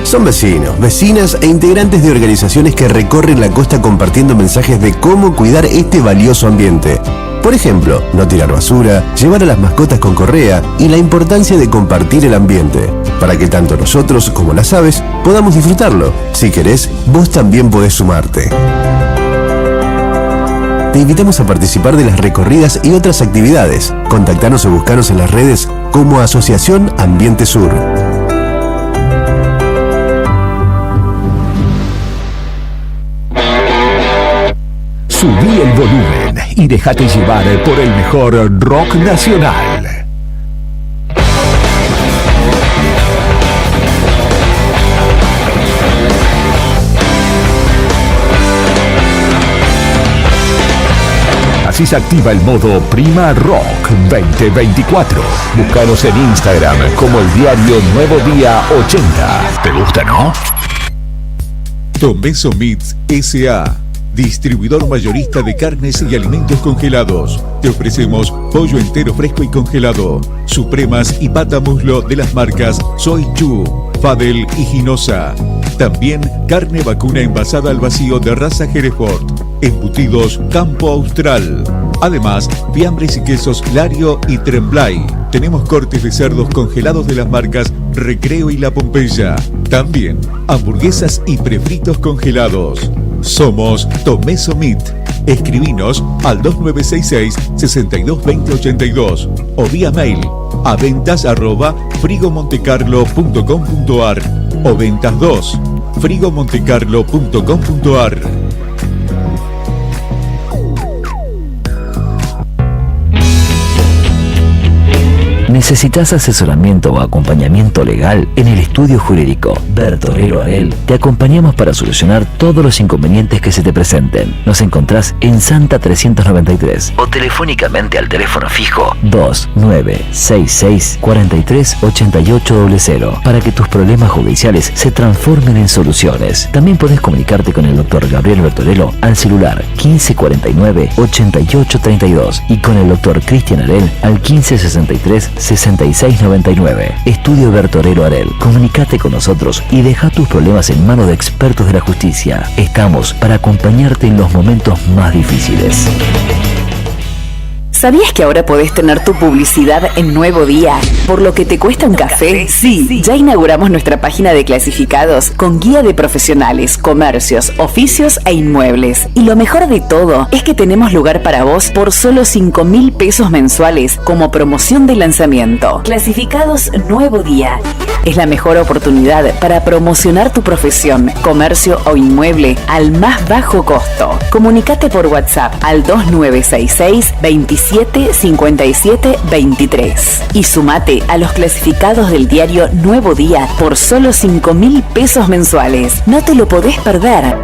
Son vecinos, vecinas e integrantes de organizaciones que recorren la costa compartiendo mensajes de cómo cuidar este valioso ambiente. Por ejemplo, no tirar basura, llevar a las mascotas con correa y la importancia de compartir el ambiente, para que tanto nosotros como las aves podamos disfrutarlo. Si querés, vos también podés sumarte. Te invitamos a participar de las recorridas y otras actividades. Contactanos o buscanos en las redes como Asociación Ambiente Sur. Subí el volumen y déjate llevar por el mejor rock nacional. Así se activa el modo Prima Rock 2024. Búscanos en Instagram como el diario Nuevo Día 80. ¿Te gusta, no? Tomeso Meats S.A., distribuidor mayorista de carnes y alimentos congelados. Te ofrecemos pollo entero fresco y congelado, supremas y pata muslo de las marcas Soy Chu, Fadel y Ginosa. También carne vacuna envasada al vacío de raza Hereford, embutidos Campo Austral. Además, fiambres y quesos Lario y Tremblay. Tenemos cortes de cerdos congelados de las marcas Recreo y La Pompeya. También hamburguesas y prefritos congelados. Somos Tomeso Meat. Escribinos al 2966-622082 o vía mail a ventas@frigomontecarlo.com.ar o ventas2frigomontecarlo.com.ar. ¿Necesitas asesoramiento o acompañamiento legal? En el estudio jurídico Bertorero Arel te acompañamos para solucionar todos los inconvenientes que se te presenten. Nos encontrás en Santa 393 o telefónicamente al teléfono fijo 2966 438800 para que tus problemas judiciales se transformen en soluciones. También podés comunicarte con el doctor Gabriel Bertorello al celular 1549 8832 y con el doctor Cristian Arel al 1563 6699. Estudio Bertorero Arel. Comunicate con nosotros y deja tus problemas en manos de expertos de la justicia. Estamos para acompañarte en los momentos más difíciles. ¿Sabías que ahora podés tener tu publicidad en Nuevo Día? ¿Por lo que te cuesta un café? Sí, ya inauguramos nuestra página de clasificados con guía de profesionales, comercios, oficios e inmuebles. Y lo mejor de todo es que tenemos lugar para vos por solo 5.000 pesos mensuales como promoción de lanzamiento. Clasificados Nuevo Día. Es la mejor oportunidad para promocionar tu profesión, comercio o inmueble al más bajo costo. Comunicate por WhatsApp al 2966 27 57 23 y sumate a los clasificados del diario Nuevo Día por solo 5.000 pesos mensuales. No te lo podés perder.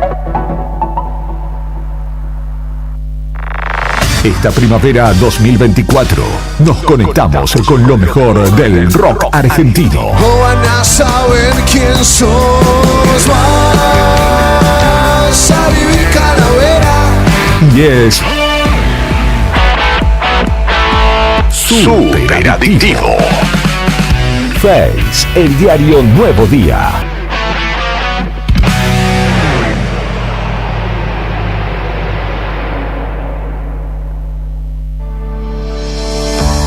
Esta primavera 2024 nos conectamos con lo mejor del rock argentino. Van a saber quién sos, vas a vivir calavera. Y es Super Adictivo. Face, el diario Nuevo Día.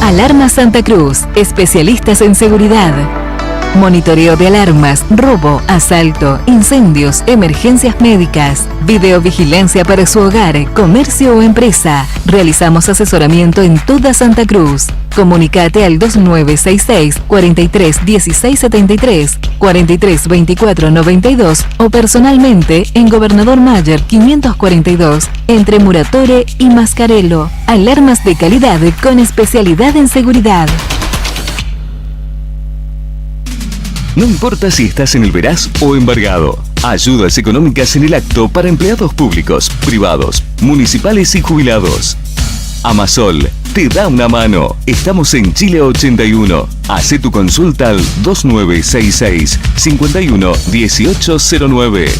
Alarma Santa Cruz, especialistas en seguridad. Monitoreo de alarmas, robo, asalto, incendios, emergencias médicas, videovigilancia para su hogar, comercio o empresa. Realizamos asesoramiento en toda Santa Cruz. Comunicate al 2966 43 16 73, 43 24 92 o personalmente en Gobernador Mayer 542 entre Muratore y Mascarello. Alarmas de calidad con especialidad en seguridad. No importa si estás en el veraz o embargado. Ayudas económicas en el acto para empleados públicos, privados, municipales y jubilados. Amasol te da una mano. Estamos en Chile 81. Hacé tu consulta al 2966 51 1809.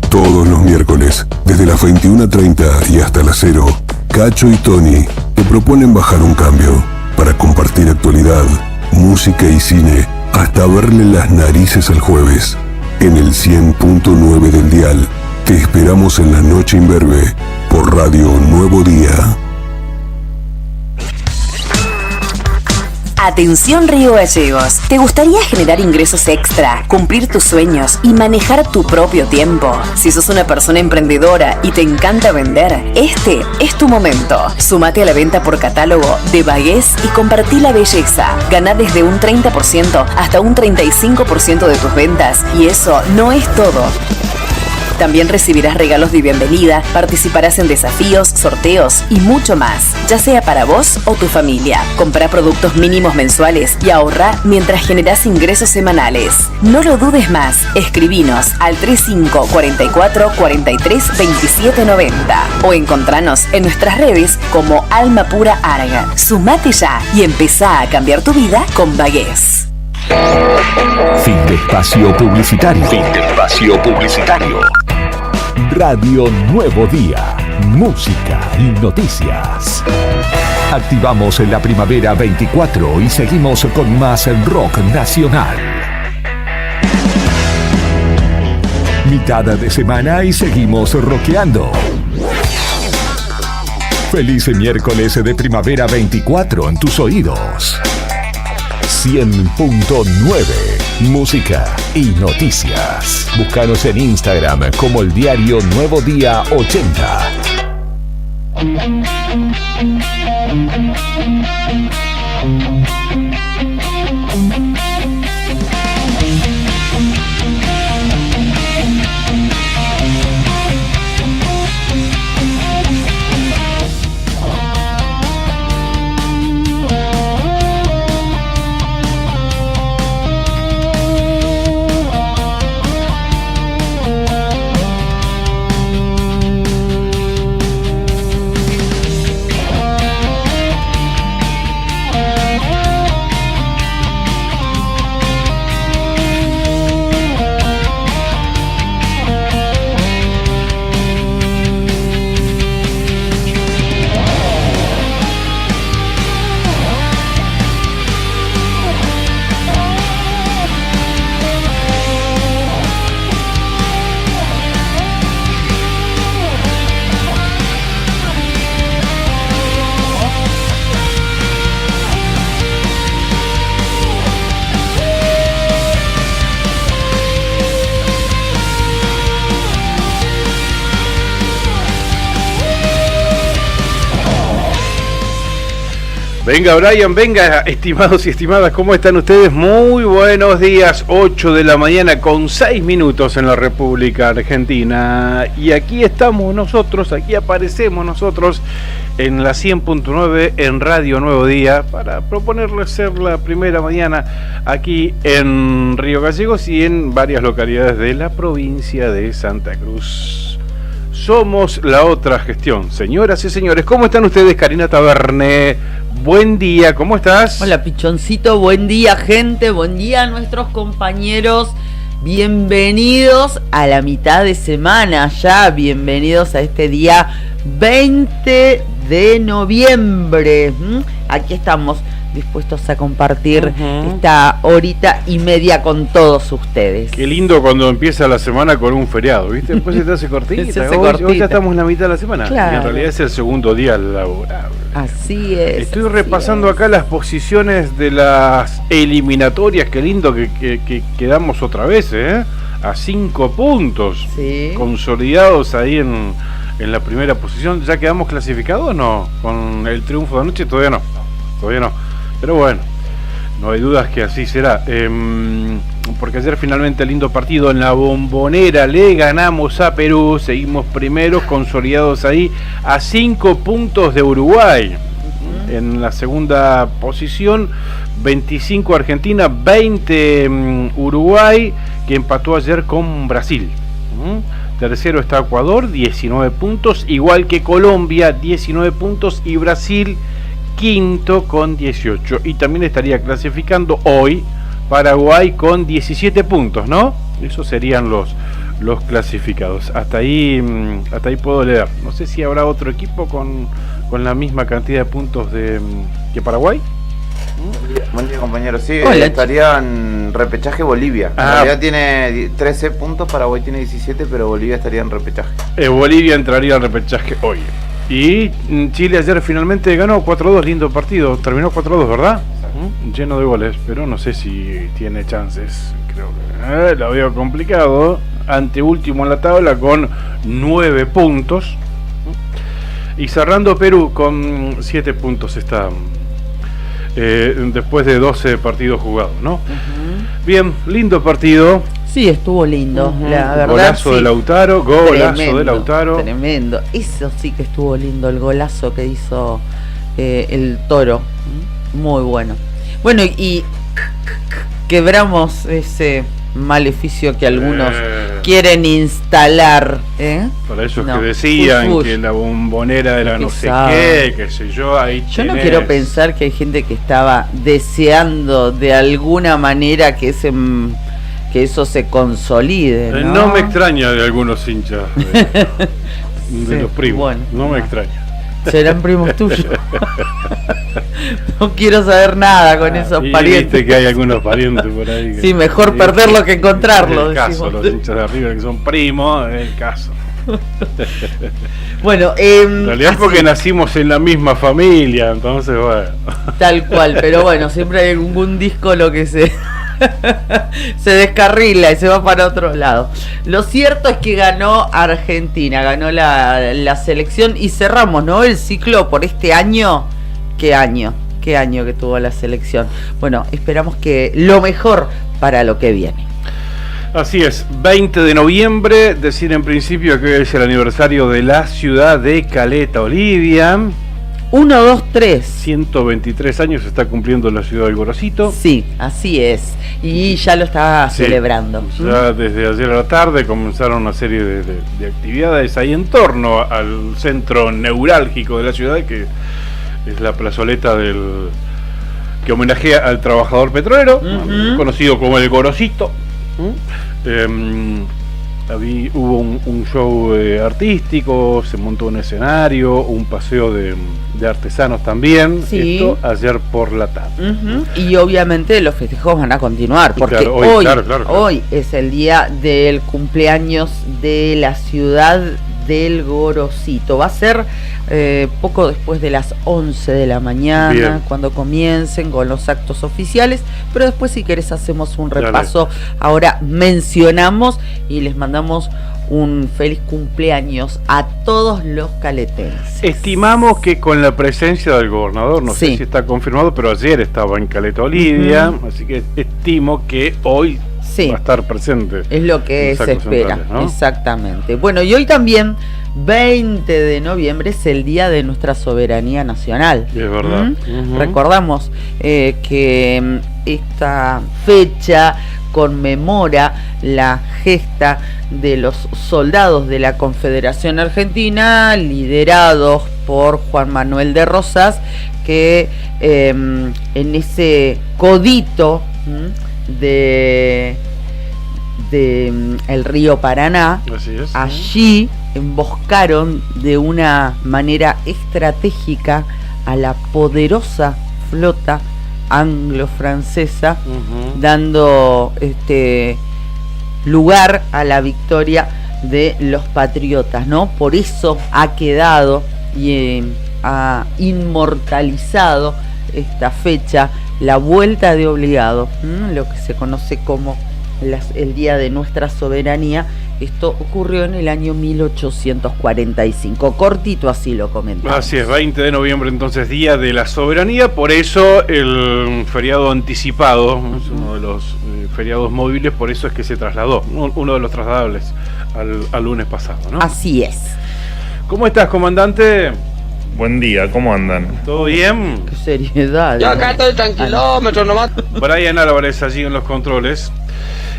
Todos los miércoles, desde las 21:30 y hasta las 0, Cacho y Tony te proponen bajar un cambio para compartir actualidad, música y cine hasta verle las narices al jueves. En el 100.9 del dial, te esperamos en la noche imberbe por Radio Nuevo Día. Atención Río Gallegos, ¿te gustaría generar ingresos extra, cumplir tus sueños y manejar tu propio tiempo? Si sos una persona emprendedora y te encanta vender, este es tu momento. Sumate a la venta por catálogo de Bagués y compartí la belleza. Ganá desde un 30% hasta un 35% de tus ventas y eso no es todo. También recibirás regalos de bienvenida, participarás en desafíos, sorteos y mucho más, ya sea para vos o tu familia. Comprá productos mínimos mensuales y ahorrá mientras generás ingresos semanales. No lo dudes más, escribinos al 3544 43 27 90 o encontranos en nuestras redes como Alma Pura Arga. Sumate ya y empezá a cambiar tu vida con Bagués. Fin de espacio publicitario. Fin de espacio publicitario. Radio Nuevo Día. Música y noticias. Activamos en la primavera 24 y seguimos con más rock nacional. Mitad de semana y seguimos rockeando. Feliz miércoles de primavera 24 en tus oídos. 100.9 Música y noticias. Búscanos en Instagram como el diario Nuevo Día 80. Venga Brian, venga, estimados y estimadas, ¿cómo están ustedes? Muy buenos días, 8 de la mañana con 6 minutos en la República Argentina. Y aquí estamos nosotros, aquí aparecemos nosotros en la 100.9 en Radio Nuevo Día para proponerles ser la primera mañana aquí en Río Gallegos y en varias localidades de la provincia de Santa Cruz. Somos la otra gestión. Señoras y señores, ¿cómo están ustedes? Karina Taberne, buen día, ¿cómo estás? Hola Pichoncito, buen día gente, buen día a nuestros compañeros. Bienvenidos a la mitad de semana ya, bienvenidos a este día 20 de noviembre. Aquí estamos dispuestos a compartir esta horita y media con todos ustedes. Qué lindo cuando empieza la semana con un feriado, ¿viste? Después se te hace cortita. Hoy ya estamos en la mitad de la semana. Claro. Y en realidad es el segundo día laborable. Así es. Estoy repasando acá las posiciones de las eliminatorias. Qué lindo que quedamos otra vez, ¿eh? A 5 puntos. Sí. Consolidados ahí en la primera posición. ¿Ya quedamos clasificados o no? Con el triunfo de anoche todavía no. Pero bueno, no hay dudas que así será. Porque ayer finalmente lindo partido en la Bombonera. Le ganamos a Perú. Seguimos primeros, consolidados ahí a 5 puntos de Uruguay. En la segunda posición, 25 Argentina, 20 Uruguay, que empató ayer con Brasil. Tercero está Ecuador, 19 puntos, igual que Colombia, 19 puntos, y Brasil quinto con 18. Y también estaría clasificando hoy Paraguay con 17 puntos, ¿no? Esos serían los clasificados. Hasta ahí puedo leer. No sé si habrá otro equipo con la misma cantidad de puntos que Paraguay. Buen día compañeros. Sí, estarían en repechaje Bolivia. Bolivia tiene 13 puntos, Paraguay tiene 17, pero Bolivia estaría en repechaje. Bolivia entraría al repechaje hoy. Y Chile ayer finalmente ganó 4-2, lindo partido. Terminó 4-2, ¿verdad? Lleno de goles, pero no sé si tiene chances. Creo que la veo complicado. Anteúltimo en la tabla con 9 puntos. Y cerrando Perú con 7 puntos está después de 12 partidos jugados, ¿no? Bien, lindo partido. Sí, estuvo lindo, la verdad. Golazo de Lautaro, de Lautaro. Tremendo, eso sí que estuvo lindo, el golazo que hizo el Toro. Muy bueno. Bueno, y quebramos ese maleficio que algunos quieren instalar. Para ellos que decían que la bombonera era no sé qué sé yo. Ahí yo no quiero pensar que hay gente que estaba deseando de alguna manera que eso se consolide, ¿no? No me extraña de algunos hinchas de los primos. Bueno, no me extraña. Serán primos tuyos. No quiero saber nada con esos parientes. Viste que hay algunos parientes por ahí. Sí, mejor perderlo que encontrarlo. Es el caso, los hinchas de arriba que son primos, es el caso. Bueno, en realidad es porque nacimos en la misma familia, entonces bueno. Tal cual, pero bueno, siempre hay algún disco lo que se descarrila y se va para otro lado. Lo cierto es que ganó Argentina, ganó la selección y cerramos, ¿no? El ciclo por este año. ¿Qué año que tuvo la selección? Bueno, esperamos que lo mejor para lo que viene. Así es, 20 de noviembre, decir en principio que es el aniversario de la ciudad de Caleta Olivia. 1, 2, 3. 123 años se está cumpliendo la ciudad del Gorosito. Sí, así es. Y ya lo está celebrando. Ya desde ayer a la tarde comenzaron una serie de actividades ahí en torno al centro neurálgico de la ciudad, que es la plazoleta que homenajea al trabajador petrolero, conocido como el Gorosito. Hubo un show artístico, se montó un escenario, un paseo de artesanos también. Sí. Esto ayer por la tarde. Y obviamente los festejos van a continuar, porque claro, hoy es el día del cumpleaños de la ciudad del Gorosito. Va a ser poco después de las 11 de la mañana. Bien. Cuando comiencen con los actos oficiales, pero después si querés hacemos un repaso. Dale. Ahora mencionamos y les mandamos un feliz cumpleaños a todos los caletenses. Estimamos que con la presencia del gobernador, no sé si está confirmado, pero ayer estaba en Caleta Olivia, así que estimo que hoy va a estar presente. Es lo que se espera, ¿no? Exactamente. Bueno, y hoy también, 20 de noviembre, es el día de nuestra soberanía nacional. Es verdad. Recordamos que esta fecha conmemora la gesta de los soldados de la Confederación Argentina, liderados por Juan Manuel de Rosas, que en ese codito de el río Paraná, allí emboscaron de una manera estratégica a la poderosa flota anglo-francesa, dando lugar a la victoria de los patriotas, ¿no? Por eso ha quedado y ha inmortalizado esta fecha, la vuelta de obligado, lo que se conoce como el día de nuestra soberanía. Esto ocurrió en el año 1845, cortito así lo comentamos. Así es, 20 de noviembre entonces, día de la soberanía, por eso el feriado anticipado, es uno de los feriados móviles, por eso es que se trasladó, uno de los trasladables al lunes pasado, ¿no? Así es. ¿Cómo estás, comandante? Buen día, ¿cómo andan? ¿Todo bien? Qué seriedad. Yo acá estoy tranquilómetro nomás. Brian Álvarez allí en los controles.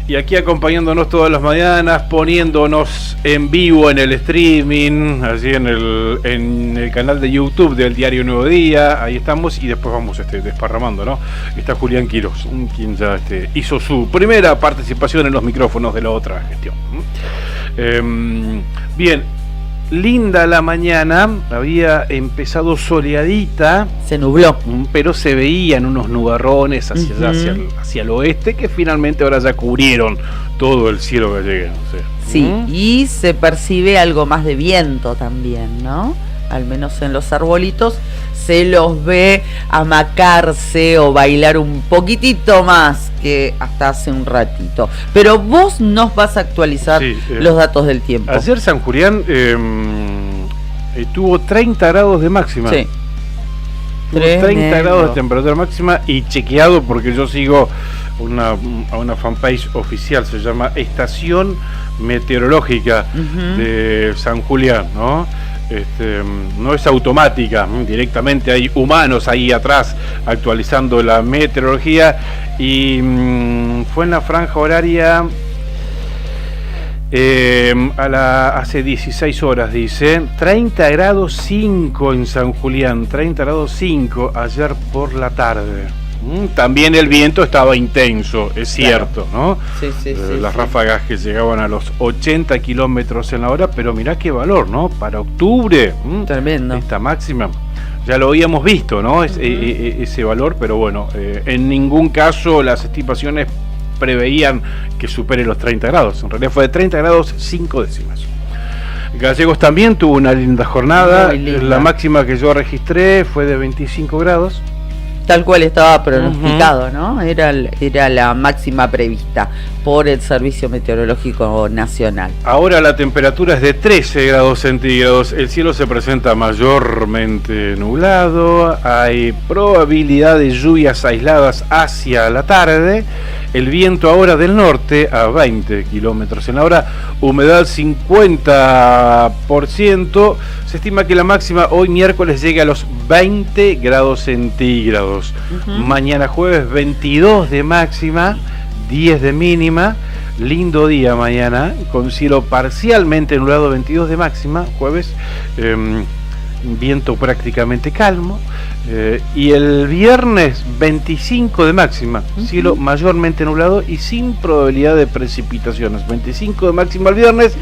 Y aquí acompañándonos todas las mañanas, poniéndonos en vivo en el streaming, allí en el canal de YouTube del Diario Nuevo Día. Ahí estamos y después vamos desparramando, ¿no? Está Julián Quirós, quien ya hizo su primera participación en los micrófonos de la otra gestión. Bien, linda la mañana, había empezado soleadita. Se nubló. Pero se veían unos nubarrones hacia allá, hacia el oeste, que finalmente ahora ya cubrieron todo el cielo gallego. Sí, y se percibe algo más de viento también, ¿no? Al menos en los arbolitos se los ve amacarse o bailar un poquitito más que hasta hace un ratito. Pero vos nos vas a actualizar los datos del tiempo. Ayer San Julián tuvo 30 grados de máxima. Sí. 30 grados de temperatura máxima, y chequeado porque yo sigo a una fanpage oficial, se llama Estación Meteorológica de San Julián, ¿no? No es automática, directamente hay humanos ahí atrás actualizando la meteorología, y fue en la franja horaria hace 16 horas, dice 30 grados 5 en San Julián, 30 grados 5 ayer por la tarde. También el viento estaba intenso, es cierto, ¿no? Sí, las ráfagas que llegaban a los 80 kilómetros en la hora, pero mirá qué valor, ¿no? Para octubre, tremendo. Esta máxima, ya lo habíamos visto, ¿no? Ese valor, pero bueno, en ningún caso las estimaciones preveían que supere los 30 grados. En realidad fue de 30 grados 5 décimas. Gallegos también tuvo una linda jornada. La máxima que yo registré fue de 25 grados. Tal cual estaba pronosticado, ¿no? Era la máxima prevista por el Servicio Meteorológico Nacional. Ahora la temperatura es de 13 grados centígrados. El cielo se presenta mayormente nublado. Hay probabilidad de lluvias aisladas hacia la tarde. El viento ahora del norte a 20 kilómetros en la hora. Humedad 50%. Se estima que la máxima hoy miércoles llegue a los 20 grados centígrados. Mañana jueves 22 de máxima, 10 de mínima. Lindo día mañana, con cielo parcialmente nublado, 22 de máxima, jueves. Viento prácticamente calmo. Y el viernes 25 de máxima, cielo mayormente nublado y sin probabilidad de precipitaciones. 25 de máxima el viernes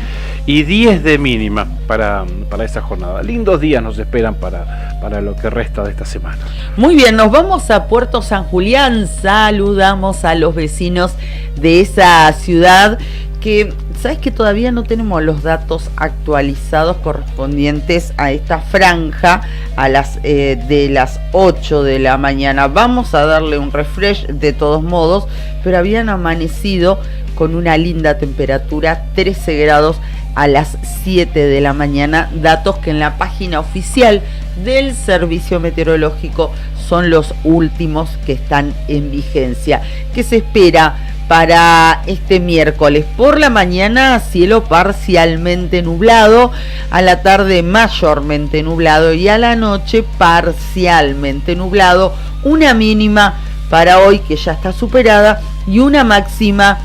y 10 de mínima para esta jornada. Lindos días nos esperan para lo que resta de esta semana. Muy bien, nos vamos a Puerto San Julián. Saludamos a los vecinos de esa ciudad que, ¿sabes que todavía no tenemos los datos actualizados correspondientes a esta franja de las 8 de la mañana? Vamos a darle un refresh de todos modos, pero habían amanecido con una linda temperatura, 13 grados a las 7 de la mañana, datos que en la página oficial del Servicio Meteorológico son los últimos que están en vigencia. ¿Qué se espera para este miércoles? Por la mañana cielo parcialmente nublado, a la tarde mayormente nublado y a la noche parcialmente nublado, una mínima para hoy que ya está superada y una máxima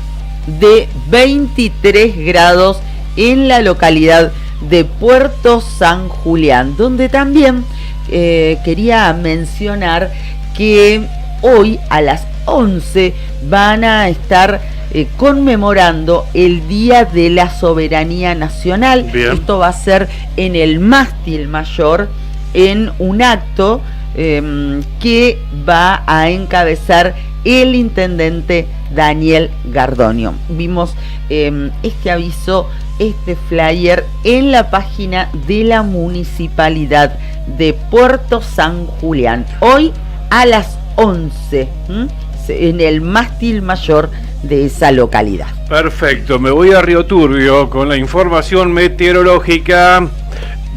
de 23 grados en la localidad de Puerto San Julián, donde también quería mencionar que hoy a las 11 van a estar conmemorando el Día de la Soberanía Nacional. Bien. Esto va a ser en el Mástil Mayor, en un acto que va a encabezar el intendente Daniel Gardonio. Vimos este aviso, este flyer en la página de la Municipalidad de Puerto San Julián. Hoy a las 11, en el Mástil Mayor de esa localidad. Perfecto, me voy a Río Turbio con la información meteorológica.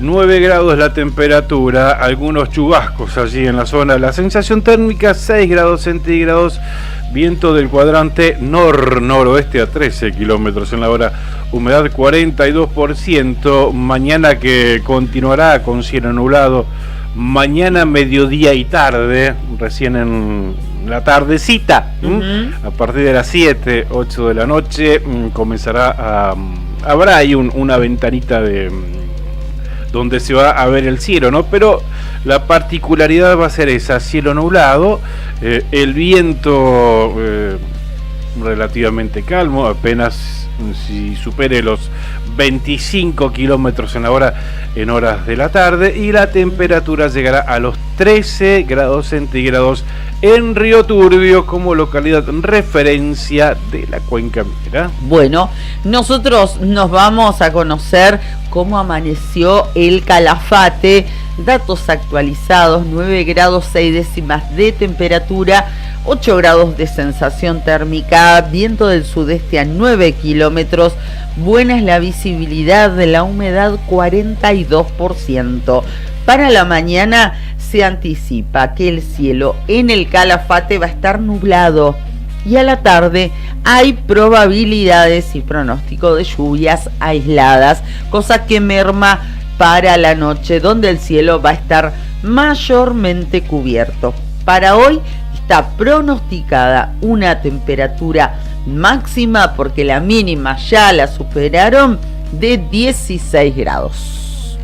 9 grados la temperatura, algunos chubascos allí en la zona. La sensación térmica 6 grados centígrados, viento del cuadrante noroeste a 13 kilómetros en la hora, humedad 42%, mañana que continuará con cielo nublado, mañana mediodía y tarde, recién en la tardecita, a partir de las 7, 8 de la noche, comenzará habrá ahí una ventanita donde se va a ver el cielo, ¿no? Pero la particularidad va a ser esa, cielo nublado, el viento relativamente calmo, apenas si supere los 25 kilómetros en la hora en horas de la tarde, y la temperatura llegará a los 13 grados centígrados en Río Turbio como localidad referencia de la cuenca minera. Bueno, nosotros nos vamos a conocer cómo amaneció el Calafate. Datos actualizados: 9 grados 6 décimas de temperatura, 8 grados de sensación térmica, viento del sudeste a 9 kilómetros, buena es la visibilidad, de la humedad 42%. Para la mañana se anticipa que el cielo en el Calafate va a estar nublado, y a la tarde hay probabilidades y pronóstico de lluvias aisladas, cosa que merma para la noche, donde el cielo va a estar mayormente cubierto. Para hoy está pronosticada una temperatura máxima, porque la mínima ya la superaron, de 16 grados.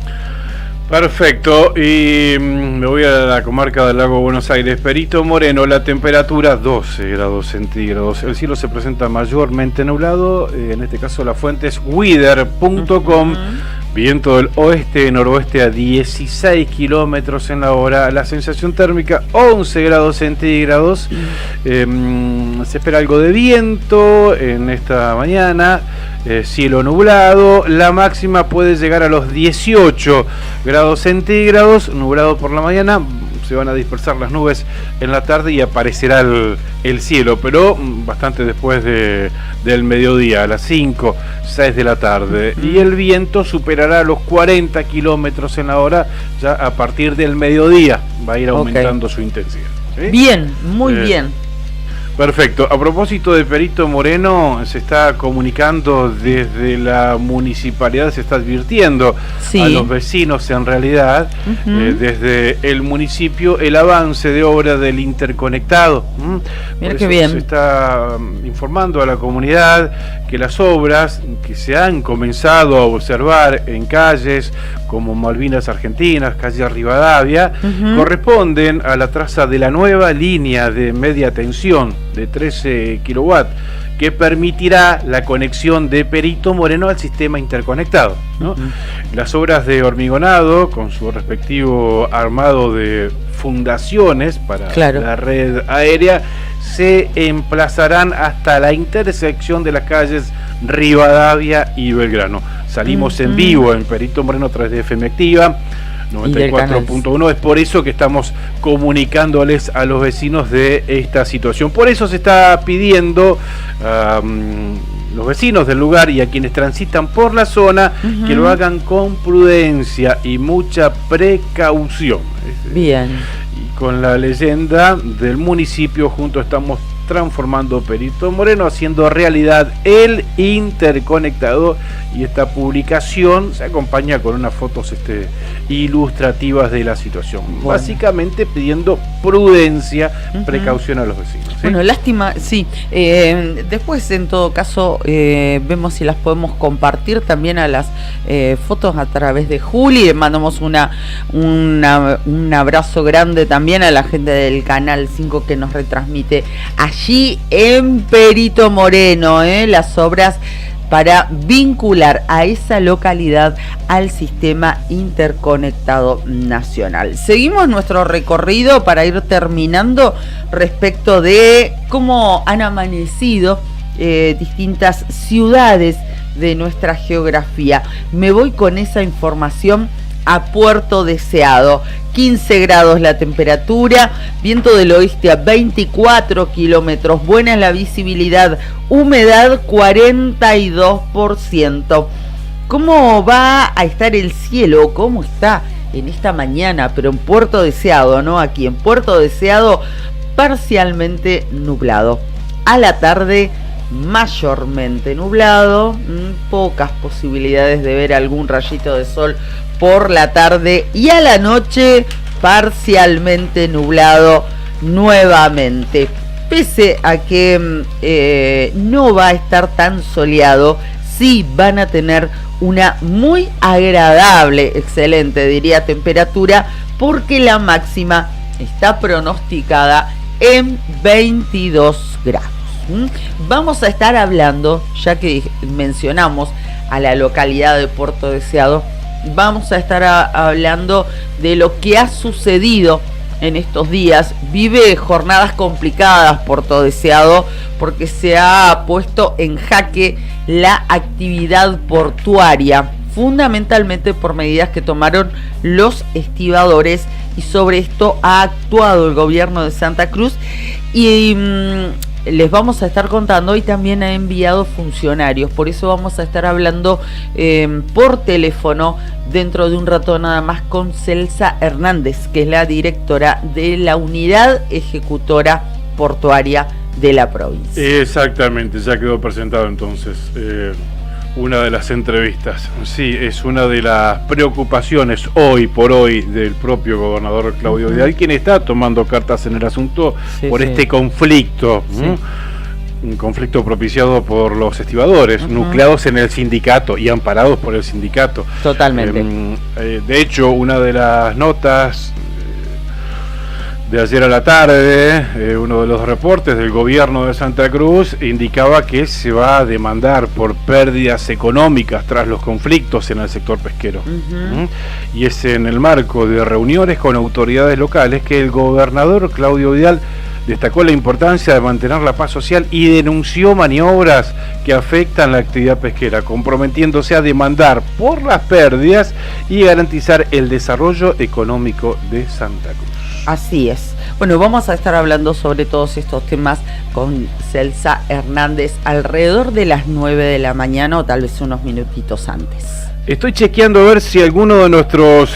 Perfecto, y me voy a la comarca del Lago Buenos Aires. Perito Moreno, la temperatura 12 grados centígrados. El cielo se presenta mayormente nublado, en este caso la fuente es weather.com. Viento del oeste-noroeste a 16 kilómetros en la hora. La sensación térmica 11 grados centígrados. Se espera algo de viento en esta mañana. Cielo nublado. La máxima puede llegar a los 18 grados centígrados. Nublado por la mañana. Se van a dispersar las nubes en la tarde y aparecerá el cielo, pero bastante después del mediodía, a las 5, 6 de la tarde. Y el viento superará los 40 kilómetros en la hora ya a partir del mediodía. Va a ir aumentando su intensidad. ¿Sí? Bien, muy bien. Perfecto. A propósito de Perito Moreno, se está comunicando desde la municipalidad, se está advirtiendo a los vecinos, en realidad, desde el municipio, el avance de obra del interconectado. Mira qué bien. Se está informando a la comunidad que las obras que se han comenzado a observar en calles como Malvinas Argentinas, calle Rivadavia, corresponden a la traza de la nueva línea de media tensión de 13 kilowatts, que permitirá la conexión de Perito Moreno al sistema interconectado, ¿no? Las obras de hormigonado, con su respectivo armado de fundaciones para la red aérea, se emplazarán hasta la intersección de las calles Rivadavia y Belgrano. Salimos en vivo en Perito Moreno a través de FM Activa 94.1. Es por eso que estamos comunicándoles a los vecinos de esta situación. Por eso se está pidiendo los vecinos del lugar y a quienes transitan por la zona que lo hagan con prudencia y mucha precaución. Bien. Y con la leyenda del municipio, juntos estamos transformando Perito Moreno, haciendo realidad el interconectado, y esta publicación se acompaña con unas fotos ilustrativas de la situación, básicamente pidiendo prudencia, precaución a los vecinos. ¿Sí? Bueno, lástima, sí. Después, en todo caso, vemos si las podemos compartir también a las fotos a través de Juli. Le mandamos un abrazo grande también a la gente del Canal 5 que nos retransmite allí en Perito Moreno, las obras para vincular a esa localidad al sistema interconectado nacional. Seguimos nuestro recorrido para ir terminando respecto de cómo han amanecido distintas ciudades de nuestra geografía. Me voy con esa información a Puerto Deseado. 15 grados la temperatura, viento del oeste a 24 kilómetros, buena la visibilidad, humedad 42%. ¿Cómo va a estar el cielo? ¿Cómo está en esta mañana? Pero en Puerto Deseado, ¿no? Aquí en Puerto Deseado, parcialmente nublado. A la tarde, mayormente nublado, pocas posibilidades de ver algún rayito de sol por la tarde, y a la noche parcialmente nublado nuevamente. Pese a que no va a estar tan soleado, sí van a tener una muy agradable, excelente diría, temperatura, porque la máxima está pronosticada en 22 grados. Vamos a estar hablando, ya que mencionamos a la localidad de Puerto Deseado. Vamos a estar hablando de lo que ha sucedido en estos días. Vive jornadas complicadas Puerto Deseado porque se ha puesto en jaque la actividad portuaria, fundamentalmente por medidas que tomaron los estibadores, y sobre esto ha actuado el gobierno de Santa Cruz y les vamos a estar contando, y también ha enviado funcionarios. Por eso vamos a estar hablando por teléfono dentro de un rato nada más con Celsa Hernández, que es la directora de la Unidad Ejecutora Portuaria de la provincia. Exactamente, ya quedó presentado entonces una de las entrevistas. Sí, es una de las preocupaciones hoy por hoy del propio gobernador Claudio Vidal, quien está tomando cartas en el asunto por este conflicto. Un conflicto propiciado por los estibadores, nucleados en el sindicato y amparados por el sindicato. Totalmente. De hecho, una de las notas de ayer a la tarde, uno de los reportes del gobierno de Santa Cruz indicaba que se va a demandar por pérdidas económicas tras los conflictos en el sector pesquero. Y es en el marco de reuniones con autoridades locales que el gobernador Claudio Vidal destacó la importancia de mantener la paz social y denunció maniobras que afectan la actividad pesquera, comprometiéndose a demandar por las pérdidas y garantizar el desarrollo económico de Santa Cruz. Así es. Bueno, vamos a estar hablando sobre todos estos temas con Celsa Hernández alrededor de las 9 de la mañana o tal vez unos minutitos antes. Estoy chequeando a ver si alguno de nuestros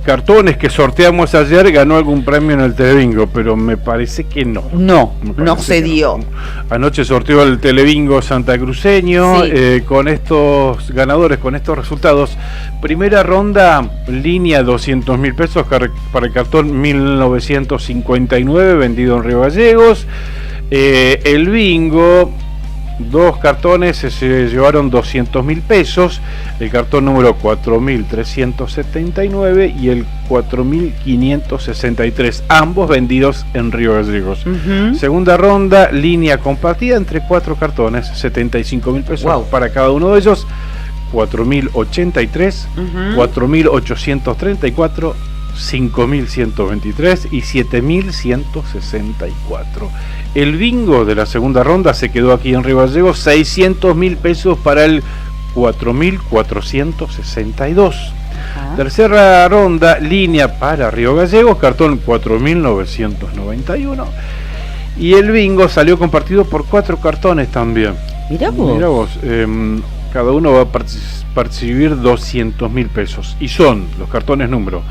cartones que sorteamos ayer ganó algún premio en el Telebingo, pero me parece que no. No se dio. No. Anoche sorteó el Telebingo santacruceño, con estos ganadores, con estos resultados. Primera ronda, línea 200.000 pesos para el cartón 1959, vendido en Río Gallegos. El bingo, 2 cartones se llevaron 200.000 pesos, el cartón número 4.379 y el 4.563, ambos vendidos en Río Gallegos. Segunda ronda, línea compartida entre 4 cartones, 75.000 pesos para cada uno de ellos, 4.083, 4.834, 5.123 y 7.164. El bingo de la segunda ronda se quedó aquí en Río Gallegos, 600.000 pesos para el 4.462. Tercera ronda, línea para Río Gallegos, cartón 4.991. Y el bingo salió compartido por 4 cartones también. Mirá vos. Cada uno va a percibir 200.000 pesos. Y son los cartones número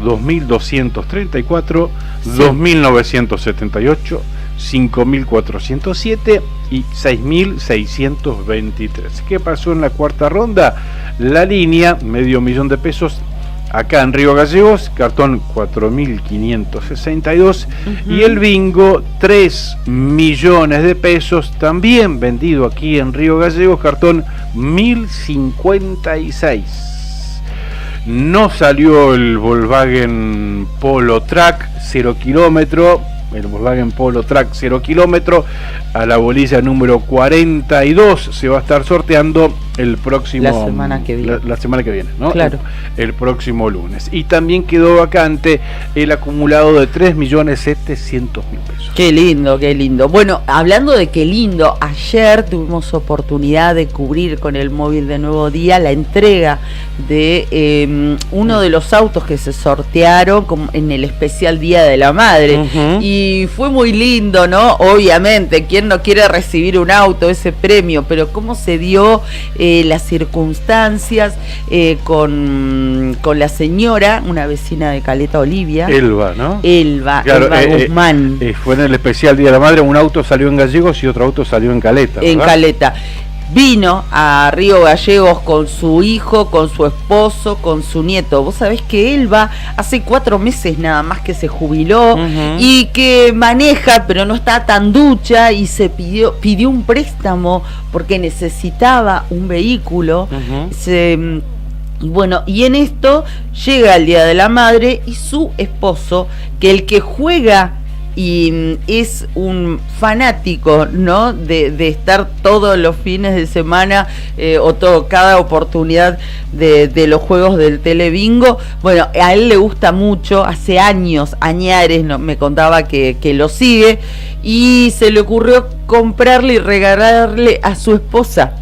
2.234, 2.978, 5.407 y 6.623. ¿Qué pasó en la cuarta ronda? La línea, $500,000 de pesos, acá en Río Gallegos, cartón 4.562. Y el bingo, 3 millones de pesos, también vendido aquí en Río Gallegos, cartón 1.056. No salió el Volkswagen Polo Track 0 kilómetro, el Volkswagen Polo Track 0 kilómetro, a la bolilla número 42 se va a estar sorteando el próximo... La semana que viene. La semana que viene, ¿no? Claro. El próximo lunes. Y también quedó vacante el acumulado de 3.700.000 pesos. Qué lindo, qué lindo. Bueno, hablando de qué lindo, ayer tuvimos oportunidad de cubrir con el móvil de Nuevo Día la entrega de uno de los autos que se sortearon en el especial Día de la Madre. Y fue muy lindo, ¿no? Obviamente, ¿quién no quiere recibir un auto, ese premio? Pero cómo se dio las circunstancias con la señora, una vecina de Caleta, Olivia. Elba, ¿no? Elba Guzmán. Fue en el especial Día de la Madre, un auto salió en Gallegos y otro auto salió en Caleta, ¿verdad? En Caleta. Vino a Río Gallegos con su hijo, con su esposo, con su nieto. Vos sabés que Elba hace 4 meses nada más que se jubiló y que maneja, pero no está tan ducha, y se pidió un préstamo porque necesitaba un vehículo. Bueno, y en esto llega el Día de la Madre y su esposo, que el que juega y es un fanático, ¿no? de estar todos los fines de semana cada oportunidad de los juegos del Telebingo. Bueno, a él le gusta mucho, hace años, añares, me contaba que lo sigue, y se le ocurrió comprarle y regalarle a su esposa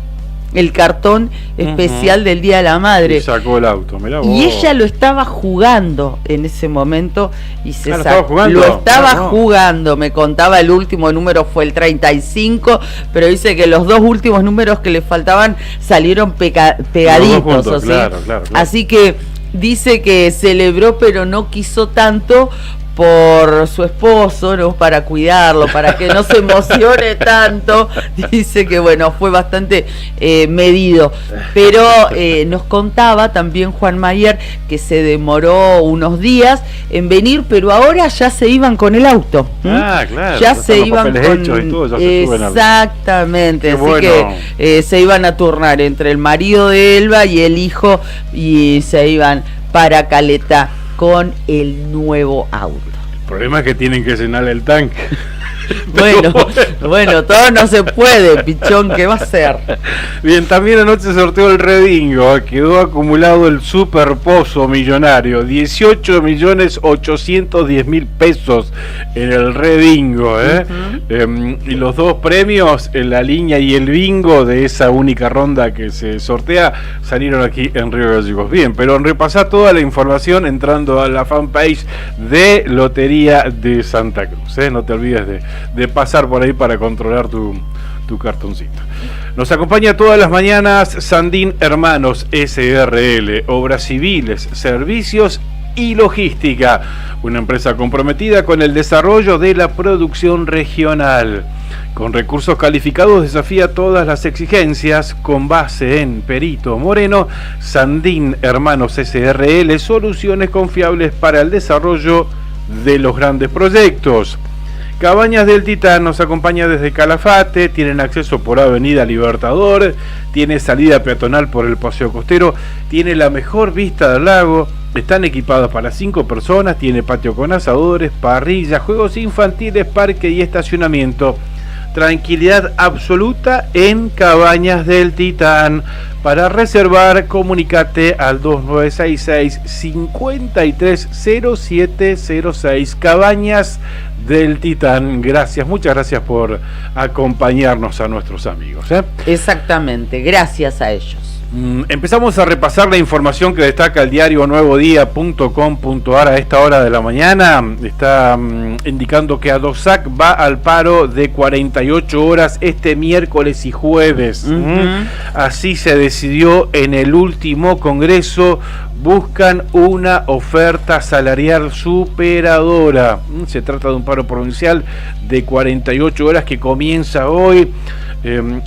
el cartón especial del Día de la Madre. Y sacó el auto, mirá vos. Y ella lo estaba jugando en ese momento y se ¿lo estaba jugando? Lo estaba jugando, me contaba, el último número fue el 35, pero dice que los dos últimos números que le faltaban salieron pegaditos, puntos, claro. Así que dice que celebró, pero no quiso tanto por su esposo, ¿no? Para cuidarlo, para que no se emocione tanto. Dice que bueno, fue bastante medido, pero nos contaba también Juan Mayer que se demoró unos días en venir, pero ahora ya se iban con el auto. Claro, ya se iban con y todo, ya se exactamente, así bueno. que se iban a turnar entre el marido de Elba y el hijo, y se iban para Caleta con el nuevo auto. El problema es que tienen que llenar el tanque. Bueno, todo no se puede, pichón, ¿qué va a ser? Bien, también anoche se sorteó el Redingo, quedó acumulado el super pozo millonario, 18.810.000 pesos en el Redingo, y los dos premios, en la línea y el bingo de esa única ronda que se sortea, salieron aquí en Río Gallegos. Bien, pero repasá toda la información entrando a la fanpage de Lotería de Santa Cruz, no te olvides de pasar por ahí para controlar tu cartoncito. Nos acompaña todas las mañanas Sandín Hermanos SRL, Obras Civiles, Servicios y Logística, una empresa comprometida con el desarrollo de la producción regional. Con recursos calificados desafía todas las exigencias, con base en Perito Moreno. Sandín Hermanos SRL, soluciones confiables para el desarrollo de los grandes proyectos. Cabañas del Titán nos acompaña desde Calafate, tienen acceso por Avenida Libertador, tiene salida peatonal por el Paseo Costero, tiene la mejor vista del lago, están equipadas para 5 personas, tiene patio con asadores, parrilla, juegos infantiles, parque y estacionamiento. Tranquilidad absoluta en Cabañas del Titán. Para reservar, comunicate al 2966-530706. Cabañas del Titán. Gracias, muchas gracias por acompañarnos a nuestros amigos. Exactamente, gracias a ellos. Empezamos a repasar la información que destaca el diario nuevodia.com.ar a esta hora de la mañana. Está indicando que ADOSAC va al paro de 48 horas este miércoles y jueves. Así se decidió en el último congreso. Buscan una oferta salarial superadora. Se trata de un paro provincial de 48 horas que comienza hoy.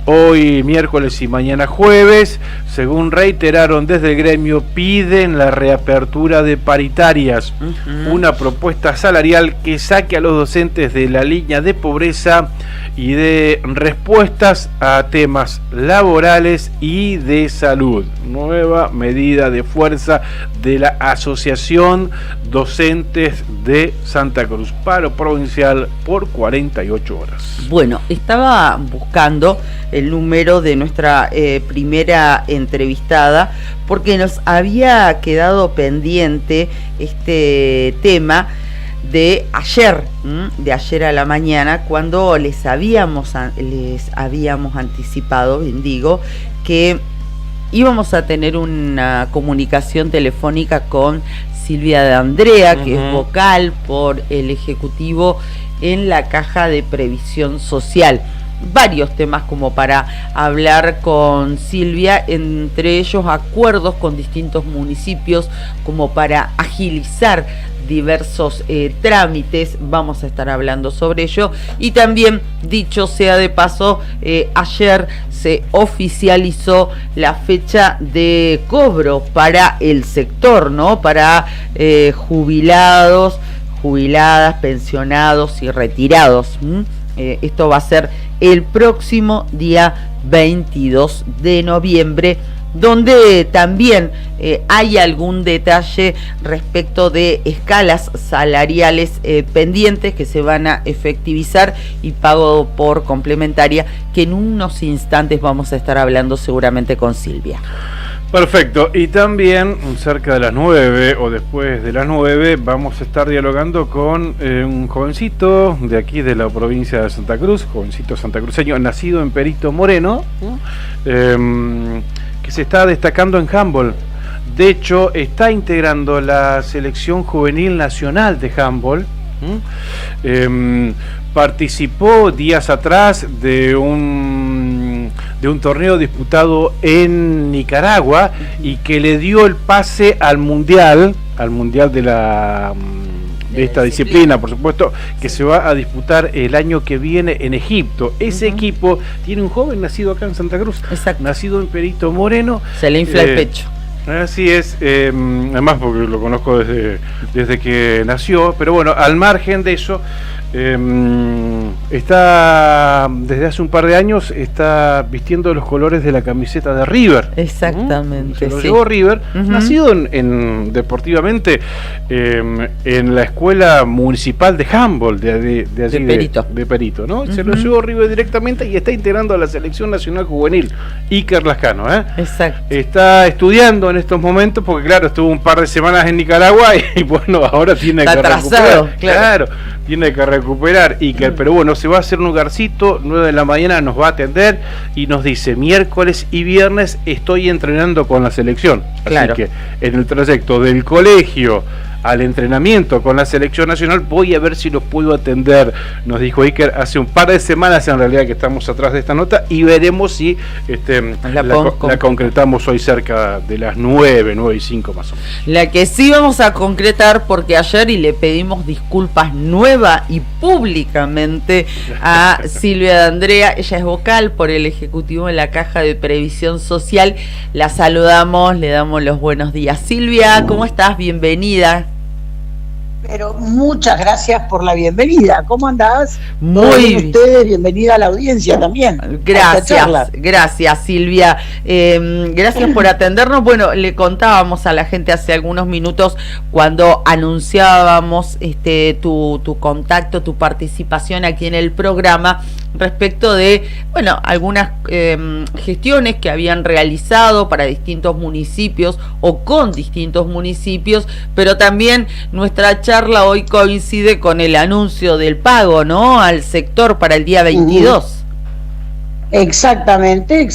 Hoy miércoles y mañana jueves. Según reiteraron desde el gremio, piden la reapertura de paritarias, una propuesta salarial que saque a los docentes de la línea de pobreza y de respuestas a temas laborales y de salud. Nueva medida de fuerza de la Asociación Docentes de Santa Cruz. Paro provincial por 48 horas. Bueno, estaba buscando el número de nuestra primera entrevistada porque nos había quedado pendiente este tema de ayer a la mañana, cuando les habíamos anticipado, bien digo, que íbamos a tener una comunicación telefónica con Silvia de Andrea, que es vocal por el Ejecutivo en la Caja de Previsión Social. Varios temas como para hablar con Silvia, entre ellos acuerdos con distintos municipios como para agilizar diversos trámites. Vamos a estar hablando sobre ello. Y también, dicho sea de paso, ayer se oficializó la fecha de cobro para el sector, ¿no? Para jubilados, jubiladas, pensionados y retirados. Esto va a ser el próximo día 22 de noviembre donde también hay algún detalle respecto de escalas salariales pendientes que se van a efectivizar y pago por complementaria, que en unos instantes vamos a estar hablando seguramente con Silvia. Perfecto, y también cerca de las 9 o después de las 9 vamos a estar dialogando con un jovencito de aquí de la provincia de Santa Cruz, jovencito santacruceño, nacido en Perito Moreno, que se está destacando en handball. De hecho, está integrando la selección juvenil nacional de handball. Participó días atrás de un torneo disputado en Nicaragua y que le dio el pase al mundial de esta disciplina, por supuesto, que se va a disputar el año que viene en Egipto. Ese equipo tiene un joven nacido acá en Santa Cruz. Exacto. Nacido en Perito Moreno. Se le infla el pecho. Así es, además porque lo conozco desde que nació, pero bueno, al margen de eso, está desde hace un par de años está vistiendo los colores de la camiseta de River. Exactamente. Se lo llevó River, nacido deportivamente en la escuela municipal de handball de Perito, ¿no? Se lo llevó River directamente y está integrando a la selección nacional juvenil. Iker Lascano, Exacto. Está estudiando en estos momentos porque claro, estuvo un par de semanas en Nicaragua y bueno, ahora tiene que recuperar. Claro, tiene que recuperar Iker, pero bueno, se va a hacer un lugarcito, 9 de la mañana nos va a atender y nos dice, miércoles y viernes estoy entrenando con la selección. Así que en el trayecto del colegio al entrenamiento con la selección nacional voy a ver si los puedo atender, nos dijo Iker hace un par de semanas en realidad que estamos atrás de esta nota, y veremos si la concretamos hoy cerca de las 9:05 más o menos. La que sí vamos a concretar, porque ayer y le pedimos disculpas nueva y públicamente a Silvia D'Andrea, ella es vocal por el Ejecutivo en la Caja de Previsión Social, la saludamos, le damos los buenos días. Silvia, ¿cómo estás? Bienvenida. Pero muchas gracias por la bienvenida. ¿Cómo andás? Muy bien. Ustedes, bienvenida a la audiencia también. Gracias Silvia. Gracias por atendernos. Bueno, le contábamos a la gente hace algunos minutos cuando anunciábamos tu contacto, tu participación aquí en el programa respecto de, bueno, algunas gestiones que habían realizado para distintos municipios o con distintos municipios, pero también nuestra charla hoy coincide con el anuncio del pago, ¿no?, al sector para el día 22. Exactamente,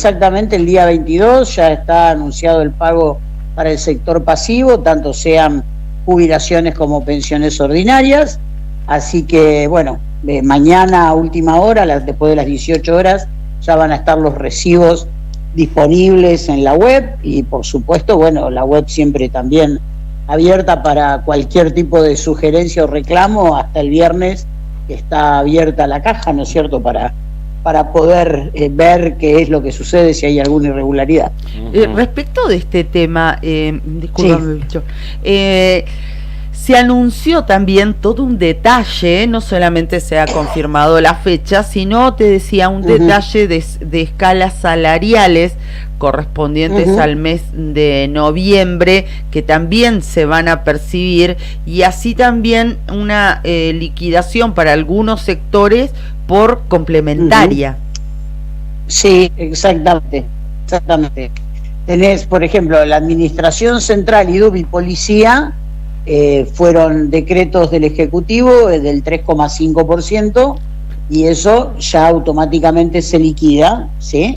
el día 22 ya está anunciado el pago para el sector pasivo, tanto sean jubilaciones como pensiones ordinarias, así que bueno, mañana a última hora, después de las 18 horas, ya van a estar los recibos disponibles en la web y por supuesto, bueno, la web siempre también abierta para cualquier tipo de sugerencia o reclamo hasta el viernes, que está abierta la caja, ¿no es cierto?, para poder ver qué es lo que sucede, si hay alguna irregularidad. Respecto de este tema, discúlpame, Bicho, se anunció también todo un detalle, no solamente se ha confirmado la fecha, sino, te decía, un detalle de escalas salariales correspondientes al mes de noviembre, que también se van a percibir, y así también una liquidación para algunos sectores por complementaria. Sí, exactamente. Tenés, por ejemplo, la Administración Central y DUB y Policía, fueron decretos del Ejecutivo del 3,5%, y eso ya automáticamente se liquida, ¿sí?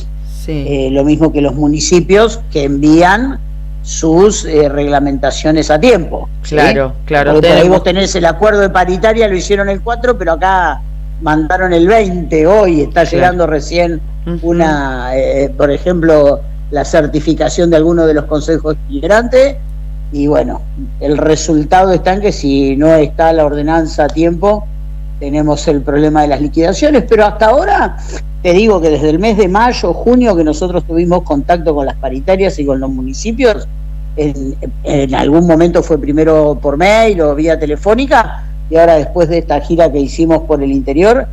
Lo mismo que los municipios que envían sus reglamentaciones a tiempo. Claro. Porque por ahí vos tenés el acuerdo de paritaria, lo hicieron el 4, pero acá mandaron el 20, hoy está llegando recién una, por ejemplo, la certificación de alguno de los consejos deliberantes, y bueno, el resultado está en que si no está la ordenanza a tiempo, tenemos el problema de las liquidaciones, pero hasta ahora te digo que desde el mes de mayo, junio, que nosotros tuvimos contacto con las paritarias y con los municipios, en algún momento fue primero por mail o vía telefónica, y ahora después de esta gira que hicimos por el interior,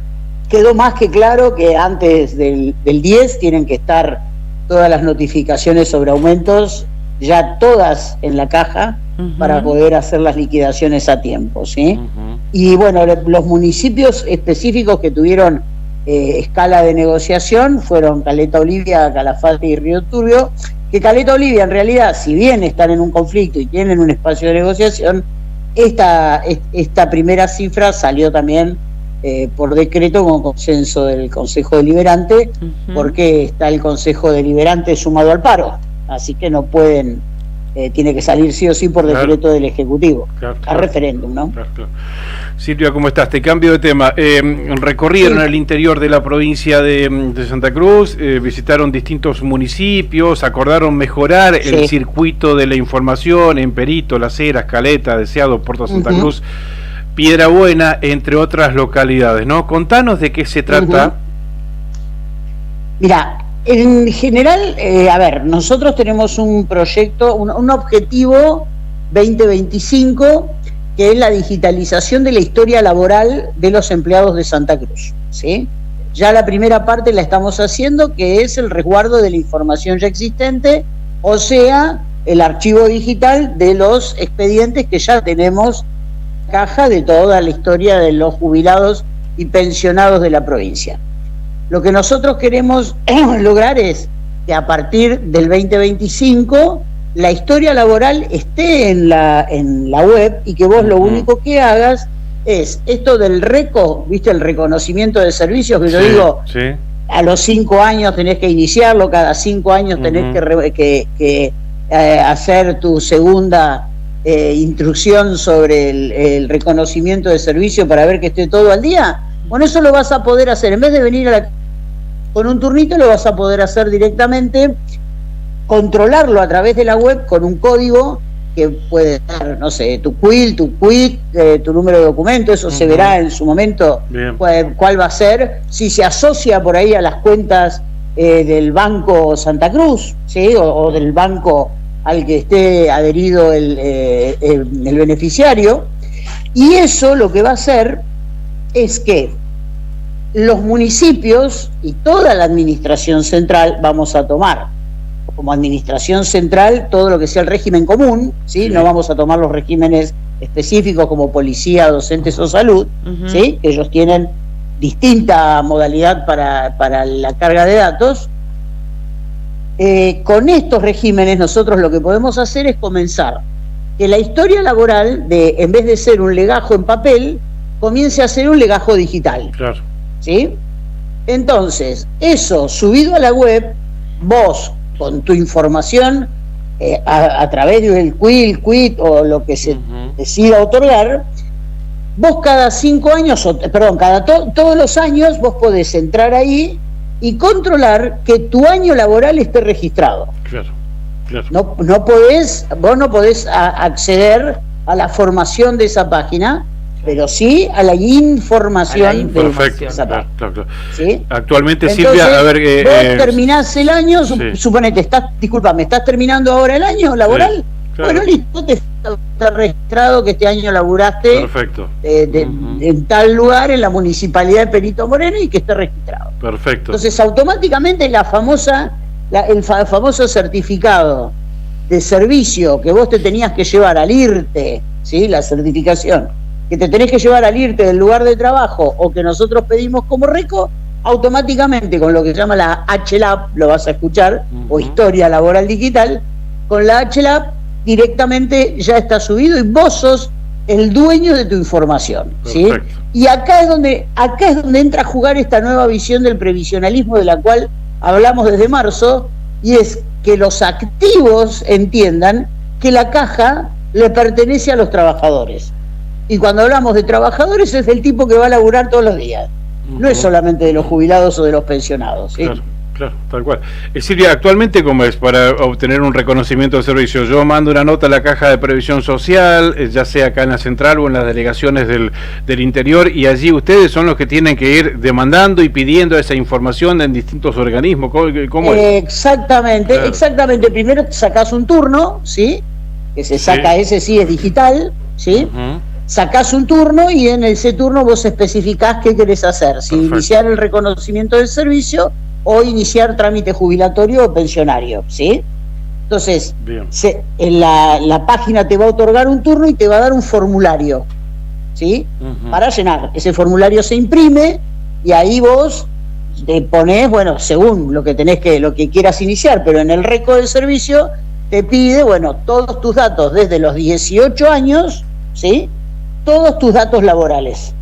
quedó más que claro que antes del 10 tienen que estar todas las notificaciones sobre aumentos, ya todas en la caja, para poder hacer las liquidaciones a tiempo, ¿sí? Y bueno, los municipios específicos que tuvieron escala de negociación fueron Caleta Olivia, Calafate y Río Turbio, que Caleta Olivia en realidad, si bien están en un conflicto y tienen un espacio de negociación, esta primera cifra salió también por decreto con consenso del Consejo Deliberante, porque está el Consejo Deliberante sumado al paro, así que no pueden, tiene que salir sí o sí por decreto del Ejecutivo, a referéndum, ¿no? Silvia, ¿cómo estás? Te cambio de tema. Recorrieron el interior de la provincia de Santa Cruz, visitaron distintos municipios, acordaron mejorar el circuito de la información en Perito, Las Heras, Caleta, Deseado, Puerto Santa Cruz, Piedrabuena, entre otras localidades, ¿no? Contanos de qué se trata. Mira, en general, a ver, nosotros tenemos un proyecto, un objetivo 2025, que es la digitalización de la historia laboral de los empleados de Santa Cruz, ¿sí? Ya la primera parte la estamos haciendo, que es el resguardo de la información ya existente, o sea, el archivo digital de los expedientes que ya tenemos en la caja de toda la historia de los jubilados y pensionados de la provincia. Lo que nosotros queremos lograr es que a partir del 2025 la historia laboral esté en la web y que vos lo único que hagas es esto del RECO, ¿viste? El reconocimiento de servicios, que yo digo, a los 5 años tenés que iniciarlo, cada 5 años tenés que hacer tu segunda instrucción sobre el reconocimiento de servicio para ver que esté todo al día. Bueno, eso lo vas a poder hacer, en vez de venir con un turnito, lo vas a poder hacer directamente, controlarlo a través de la web con un código que puede ser, no sé, tu quit, tu número de documento, eso se verá en su momento cuál va a ser, si se asocia por ahí a las cuentas del Banco Santa Cruz, ¿sí? o del banco al que esté adherido el beneficiario, y eso lo que va a hacer es que los municipios y toda la administración central vamos a tomar como administración central todo lo que sea el régimen común, ¿sí? No vamos a tomar los regímenes específicos como policía, docentes o salud, ¿sí? Ellos tienen distinta modalidad para la carga de datos. Con estos regímenes nosotros lo que podemos hacer es comenzar que la historia laboral, en vez de ser un legajo en papel, comience a ser un legajo digital. Claro. ¿Sí? Entonces, eso subido a la web, vos con tu información a través del quit o lo que se decida otorgar, vos cada 5 años, todos los años vos podés entrar ahí y controlar que tu año laboral esté registrado. Claro. Vos no podés acceder a la formación de esa página, pero sí a la información de esa página. Claro. ¿Sí? Actualmente, entonces, Silvia, a ver... vos terminás el año, suponete, estás terminando ahora el año laboral, sí, claro. Bueno, listo, está registrado que este año laburaste en tal lugar, en la municipalidad de Perito Moreno, y que esté registrado. Perfecto. Entonces, automáticamente el famoso certificado de servicio que vos te tenías que llevar al IRTE, ¿sí? La certificación que te tenés que llevar al IRTE del lugar de trabajo o que nosotros pedimos como RECO, automáticamente con lo que se llama la HLAP, lo vas a escuchar, o Historia Laboral Digital, con la HLAP directamente ya está subido y vos sos el dueño de tu información, ¿sí? Y acá es donde entra a jugar esta nueva visión del previsionalismo de la cual hablamos desde marzo, y es que los activos entiendan que la caja le pertenece a los trabajadores. Y cuando hablamos de trabajadores es del tipo que va a laburar todos los días. No es solamente de los jubilados o de los pensionados, ¿sí? Claro, tal cual. Silvia, actualmente, ¿cómo es para obtener un reconocimiento de servicio? Yo mando una nota a la Caja de Previsión Social, ya sea acá en la central o en las delegaciones del interior, y allí ustedes son los que tienen que ir demandando y pidiendo esa información en distintos organismos. ¿Cómo es? Exactamente. Primero sacás un turno, ¿sí? Que se saca, ese sí es digital, ¿sí? Sacás un turno y en ese turno vos especificás qué querés hacer, si iniciar el reconocimiento del servicio o iniciar trámite jubilatorio o pensionario, ¿sí? Entonces, en la página te va a otorgar un turno y te va a dar un formulario, ¿sí? Para llenar. Ese formulario se imprime y ahí vos te ponés, bueno, según lo que quieras iniciar, pero en el récord del servicio te pide, bueno, todos tus datos desde los 18 años, ¿sí? Todos tus datos laborales.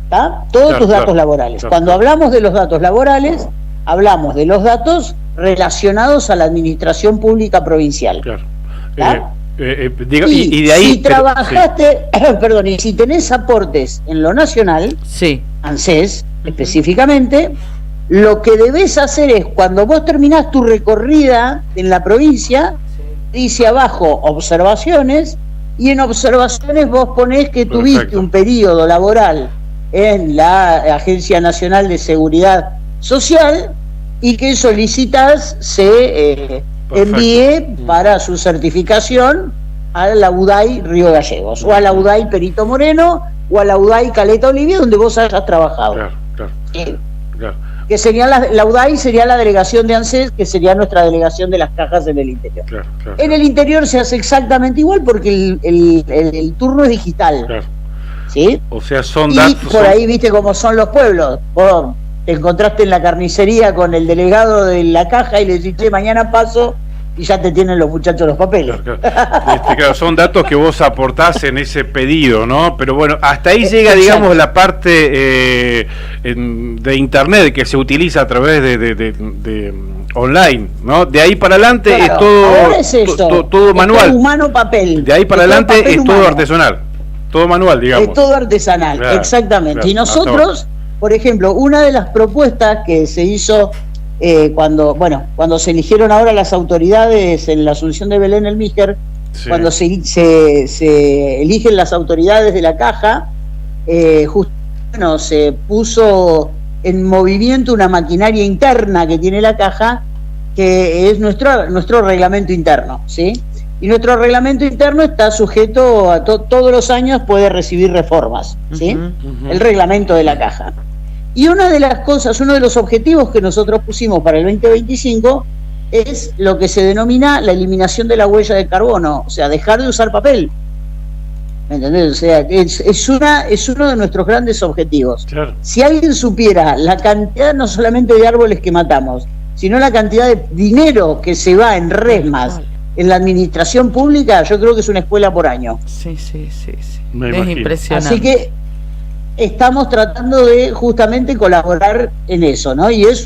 ¿Está? Todos tus datos laborales. Cuando hablamos de los datos laborales, hablamos de los datos relacionados a la administración pública provincial. Y de ahí, si trabajaste, perdón, y si tenés aportes en lo nacional, ANSES específicamente, lo que debés hacer es, cuando vos terminás tu recorrida en la provincia, dice abajo observaciones, y en observaciones vos ponés que tuviste un periodo laboral en la Agencia Nacional de Seguridad Social y que solicitas se envíe para su certificación a la UDAI Río Gallegos, o a la UDAI Perito Moreno, o a la UDAI Caleta Olivia, donde vos hayas trabajado. Que sería la UDAI sería la delegación de ANSES, que sería nuestra delegación de las cajas en el interior. En el interior se hace exactamente igual porque el turno es digital. ¿Sí? O sea, son y datos. Por ahí viste cómo son los pueblos. Vos te encontraste en la carnicería con el delegado de la caja y le decís, che, mañana paso, y ya te tienen los muchachos los papeles. Claro, son datos que vos aportás en ese pedido, ¿no? Pero bueno, hasta ahí llega, digamos, la parte de internet que se utiliza a través de online, ¿no? De ahí para adelante es todo, todo manual. Humano papel. De ahí para adelante es todo artesanal. Todo manual, digamos. Es todo artesanal, exactamente. Y nosotros, por ejemplo, una de las propuestas que se hizo cuando se eligieron ahora las autoridades en la Asunción de Belén el Míger, cuando se eligen las autoridades de la caja, se puso en movimiento una maquinaria interna que tiene la caja, que es nuestro reglamento interno, ¿sí? Y nuestro reglamento interno está sujeto a todos los años puede recibir reformas, ¿sí? El reglamento de la caja. Y una de las cosas, uno de los objetivos que nosotros pusimos para el 2025 es lo que se denomina la eliminación de la huella de carbono, o sea, dejar de usar papel. ¿Me entendés? O sea, es uno de nuestros grandes objetivos. Si alguien supiera la cantidad no solamente de árboles que matamos, sino la cantidad de dinero que se va en resmas en la administración pública, yo creo que es una escuela por año. Sí. Es impresionante. Así que estamos tratando de justamente colaborar en eso, ¿no? Y es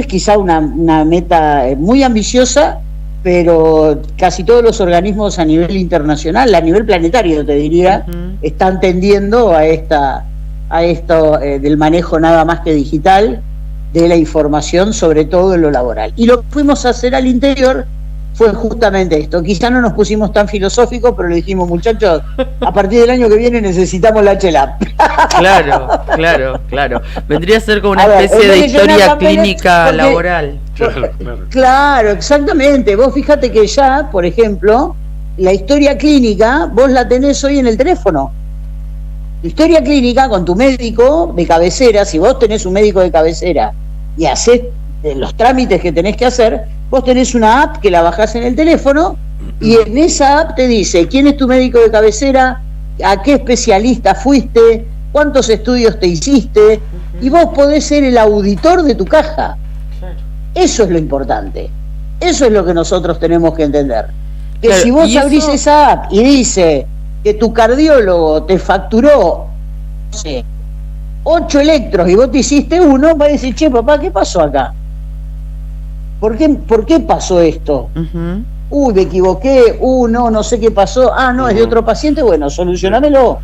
quizá una meta muy ambiciosa, pero casi todos los organismos a nivel internacional, a nivel planetario te diría, están tendiendo a esto del manejo nada más que digital de la información, sobre todo en lo laboral. Y lo que fuimos a hacer al interior fue justamente esto. Quizá no nos pusimos tan filosóficos, pero le dijimos, muchachos, a partir del año que viene necesitamos la HELAP. Claro. Vendría a ser como una especie de historia clínica laboral. Claro, exactamente. Vos fíjate que ya, por ejemplo, la historia clínica, vos la tenés hoy en el teléfono. La historia clínica con tu médico de cabecera, si vos tenés un médico de cabecera y hacés los trámites que tenés que hacer, vos tenés una app que la bajás en el teléfono y en esa app te dice quién es tu médico de cabecera, a qué especialista fuiste, cuántos estudios te hiciste, y vos podés ser el auditor de tu caja. Eso es lo importante. Eso es lo que nosotros tenemos que entender. Que si vos abrís esa app y dice que tu cardiólogo te facturó, no sé, 8 electros y vos te hiciste uno, va a decir, che, papá, ¿qué pasó acá? ¿Por qué pasó esto? Uy, me equivoqué, no sé qué pasó, no, es de otro paciente, bueno, solucionámelo.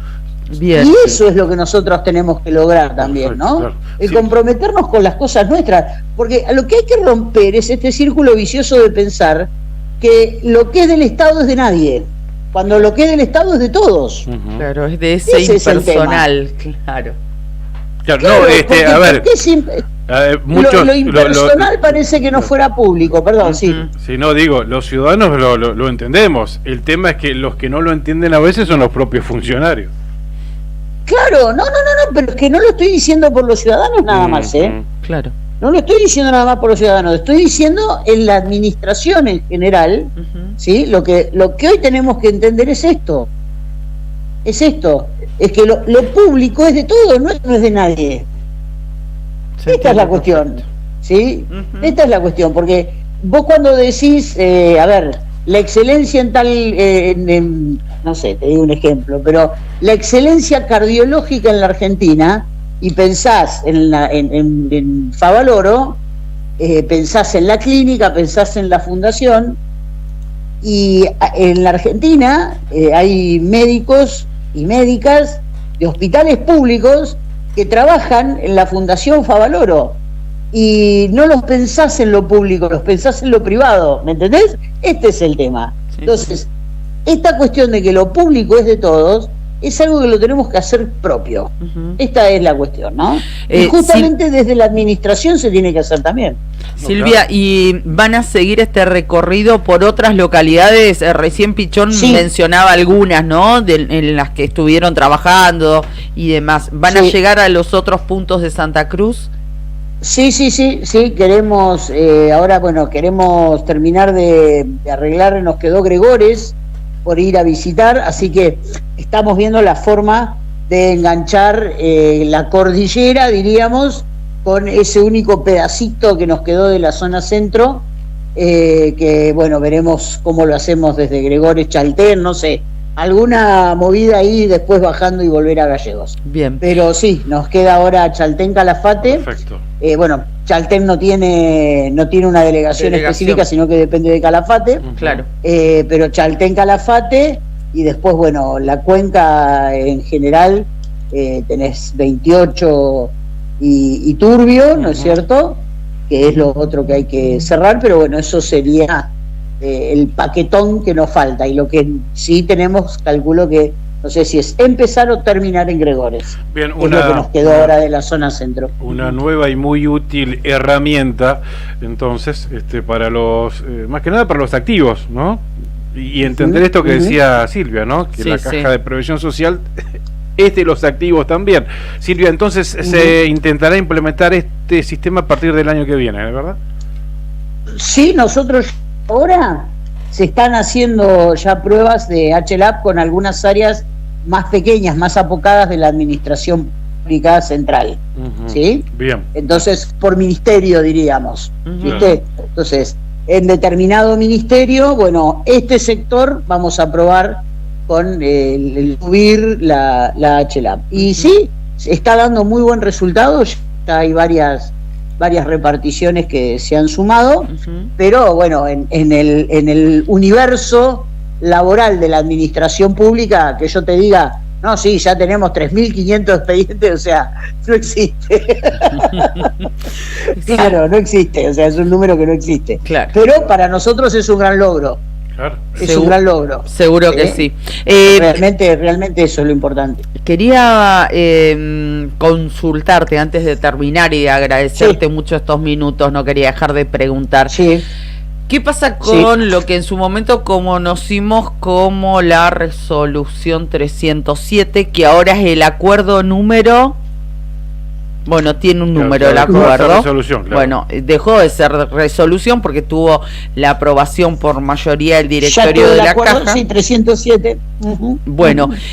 Bien. Y eso es lo que nosotros tenemos que lograr también, ¿no? El comprometernos con las cosas nuestras, porque lo que hay que romper es este círculo vicioso de pensar que lo que es del Estado es de nadie, cuando lo que es del Estado es de todos. Claro, es de ese impersonal, claro. A ver, lo impersonal parece que no fuera público, perdón, sí, no digo, los ciudadanos lo entendemos. El tema es que los que no lo entienden a veces son los propios funcionarios. Claro, no, pero es que no lo estoy diciendo por los ciudadanos nada más, Claro. No lo estoy diciendo nada más por los ciudadanos, estoy diciendo en la administración en general, ¿sí? Lo que hoy tenemos que entender es esto. Es que lo público es de todo, no es de nadie. Esta es la cuestión, ¿sí? Esta es la cuestión, porque vos cuando decís, la excelencia en tal, no sé, te digo un ejemplo, pero la excelencia cardiológica en la Argentina, y pensás en Favaloro, pensás en la clínica, pensás en la fundación, y en la Argentina hay médicos y médicas de hospitales públicos que trabajan en la Fundación Favaloro, y no los pensás en lo público, los pensás en lo privado, ¿me entendés? Este es el tema. Sí. Entonces, esta cuestión de que lo público es de todos es algo que lo tenemos que hacer propio. Esta es la cuestión, ¿no? Y justamente desde la administración se tiene que hacer también. Silvia, ¿y van a seguir este recorrido por otras localidades? Recién Pichón mencionaba algunas, ¿no? En las que estuvieron trabajando y demás. ¿Van a llegar a los otros puntos de Santa Cruz? Sí, queremos, ahora queremos terminar de arreglar, nos quedó Gregores por ir a visitar, así que estamos viendo la forma de enganchar la cordillera, diríamos, con ese único pedacito que nos quedó de la zona centro, que veremos cómo lo hacemos desde Gregores, Chaltén, no sé, alguna movida ahí, después bajando y volver a Gallegos. Bien. Pero sí, nos queda ahora Chaltén, Calafate. Perfecto. Chaltén no tiene una delegación específica, sino que depende de Calafate. Claro. Pero Chaltén, Calafate, y después, la cuenca en general, tenés 28 y Turbio, ¿no es cierto? Que es lo otro que hay que cerrar, pero eso sería el paquetón que nos falta, y lo que sí tenemos, calculo que no sé si es empezar o terminar en Gregores. Bien, es lo que nos quedó ahora de la zona centro. Una nueva y muy útil herramienta, entonces, para los, más que nada para los activos, ¿no? Y entender esto que decía Silvia, ¿no? Que la caja de previsión social es de los activos también. Silvia, entonces se intentará implementar este sistema a partir del año que viene, ¿verdad? Sí, nosotros ahora se están haciendo ya pruebas de HLAB con algunas áreas más pequeñas, más apocadas de la administración pública central, ¿sí? Bien. Entonces, por ministerio, diríamos, ¿viste? Entonces, en determinado ministerio, este sector vamos a probar con el subir la HLAB. Y sí, está dando muy buen resultado, ya hay varias reparticiones que se han sumado, pero en el universo laboral de la administración pública, que yo te diga, no, sí, ya tenemos 3.500 expedientes, o sea, no existe. Claro, no existe, o sea, es un número que no existe. Claro. Pero para nosotros es un gran logro. Claro. Es un gran logro. Seguro que sí. Realmente eso es lo importante. Quería consultarte antes de terminar y de agradecerte mucho estos minutos, no quería dejar de preguntar. ¿Qué pasa con lo que en su momento conocimos como la resolución 307, que ahora es el acuerdo número... tiene un número el acuerdo. Dejó de ser resolución porque tuvo la aprobación por mayoría del directorio de la Caja. Sí, 307.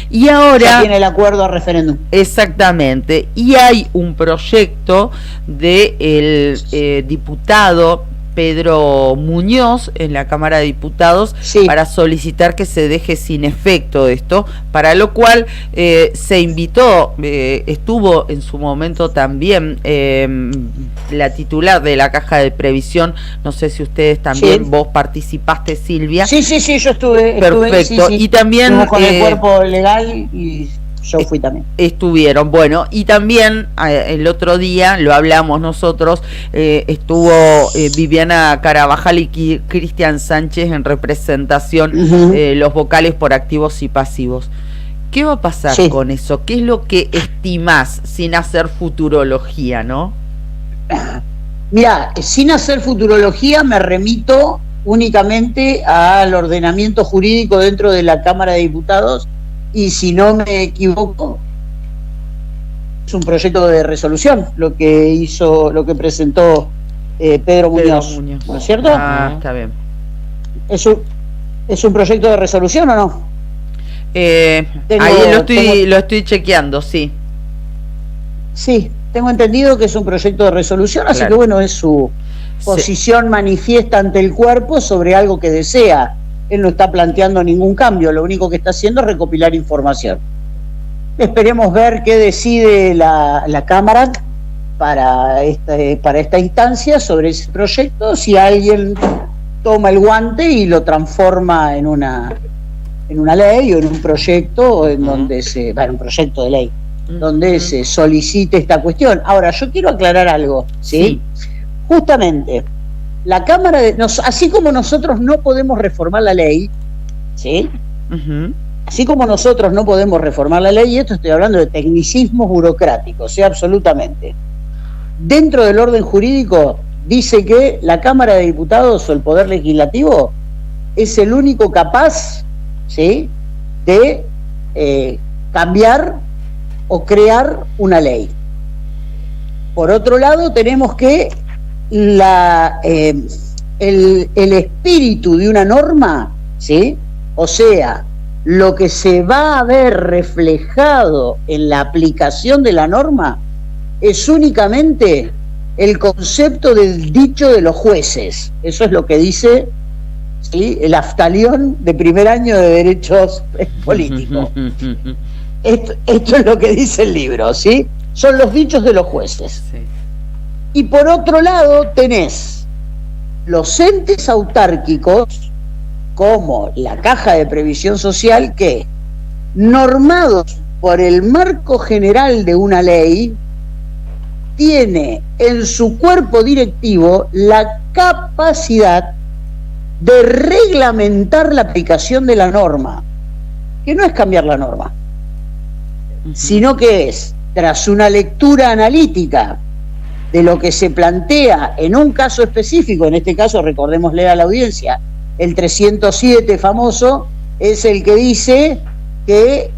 Y ahora ya tiene el acuerdo a referéndum. Exactamente. Y hay un proyecto de el diputado Pedro Muñoz en la Cámara de Diputados para solicitar que se deje sin efecto esto, para lo cual se invitó, estuvo en su momento también la titular de la Caja de Previsión, no sé si ustedes también, vos participaste, Silvia. Sí, yo estuve. Perfecto, y también con el cuerpo legal y... yo fui también. Estuvieron, y también el otro día, lo hablamos nosotros, estuvo Viviana Carabajal y Cristian Sánchez en representación, los vocales por activos y pasivos. ¿Qué va a pasar con eso? ¿Qué es lo que estimás sin hacer futurología, no? Mira, sin hacer futurología me remito únicamente al ordenamiento jurídico dentro de la Cámara de Diputados. Y si no me equivoco, es un proyecto de resolución lo que presentó Pedro Muñoz, ¿no es cierto? Está bien. ¿Es un proyecto de resolución o no? Ahí lo estoy chequeando, sí. Sí, tengo entendido que es un proyecto de resolución, así que bueno, es su posición manifiesta ante el cuerpo sobre algo que desea. Él no está planteando ningún cambio, lo único que está haciendo es recopilar información. Esperemos ver qué decide la Cámara para esta instancia sobre ese proyecto, si alguien toma el guante y lo transforma en una ley o en un proyecto en donde un proyecto de ley, donde se solicite esta cuestión. Ahora, yo quiero aclarar algo, ¿sí? Justamente, la Cámara, así como nosotros no podemos reformar la ley, ¿sí? Así como nosotros no podemos reformar la ley, y esto estoy hablando de tecnicismos burocráticos, ¿sí? Absolutamente. Dentro del orden jurídico dice que la Cámara de Diputados o el Poder Legislativo es el único capaz, ¿sí?, de cambiar o crear una ley. Por otro lado, tenemos que el espíritu de una norma, ¿sí?, o sea, lo que se va a ver reflejado en la aplicación de la norma es únicamente el concepto del dicho de los jueces. Eso es lo que dice, ¿sí?, el Aftalión de primer año de Derechos Políticos. Esto es lo que dice el libro, ¿sí? Son los dichos de los jueces. Sí. Y por otro lado tenés los entes autárquicos, como la Caja de Previsión Social, que, normados por el marco general de una ley, tiene en su cuerpo directivo la capacidad de reglamentar la aplicación de la norma, que no es cambiar la norma, sino que es, tras una lectura analítica de lo que se plantea en un caso específico, en este caso recordémosle a la audiencia, el 307 famoso es el que dice que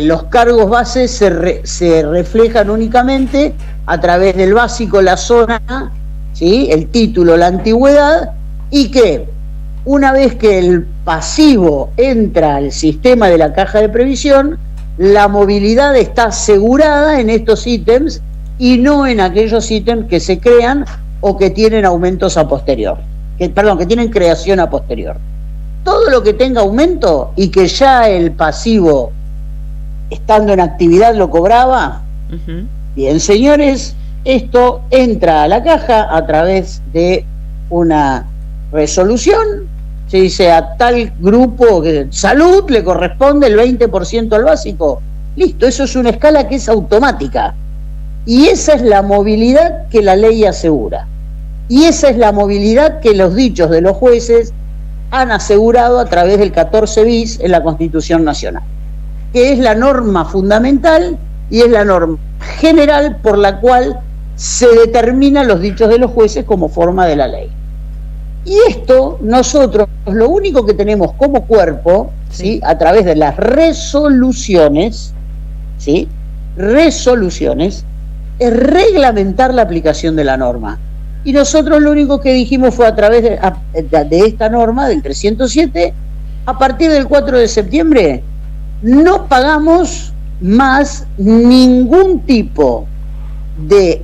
los cargos bases se reflejan únicamente a través del básico, la zona, ¿sí?, el título, la antigüedad, y que una vez que el pasivo entra al sistema de la caja de previsión, la movilidad está asegurada en estos ítems y no en aquellos ítems que se crean o que tienen aumentos a posterior, que tienen creación a posterior. Todo lo que tenga aumento y que ya el pasivo, estando en actividad, lo cobraba, bien, señores, esto entra a la caja a través de una resolución. Se dice a tal grupo de salud le corresponde el 20% al básico. Listo, eso es una escala que es automática. Y esa es la movilidad que la ley asegura. Y esa es la movilidad que los dichos de los jueces han asegurado a través del 14 bis en la Constitución Nacional, que es la norma fundamental y es la norma general por la cual se determinan los dichos de los jueces como forma de la ley. Y esto nosotros lo único que tenemos como cuerpo, ¿sí?, a través de las resoluciones, ¿sí?, resoluciones, es reglamentar la aplicación de la norma. Y nosotros lo único que dijimos fue a través de esta norma del 307, a partir del 4 de septiembre no pagamos más ningún tipo de,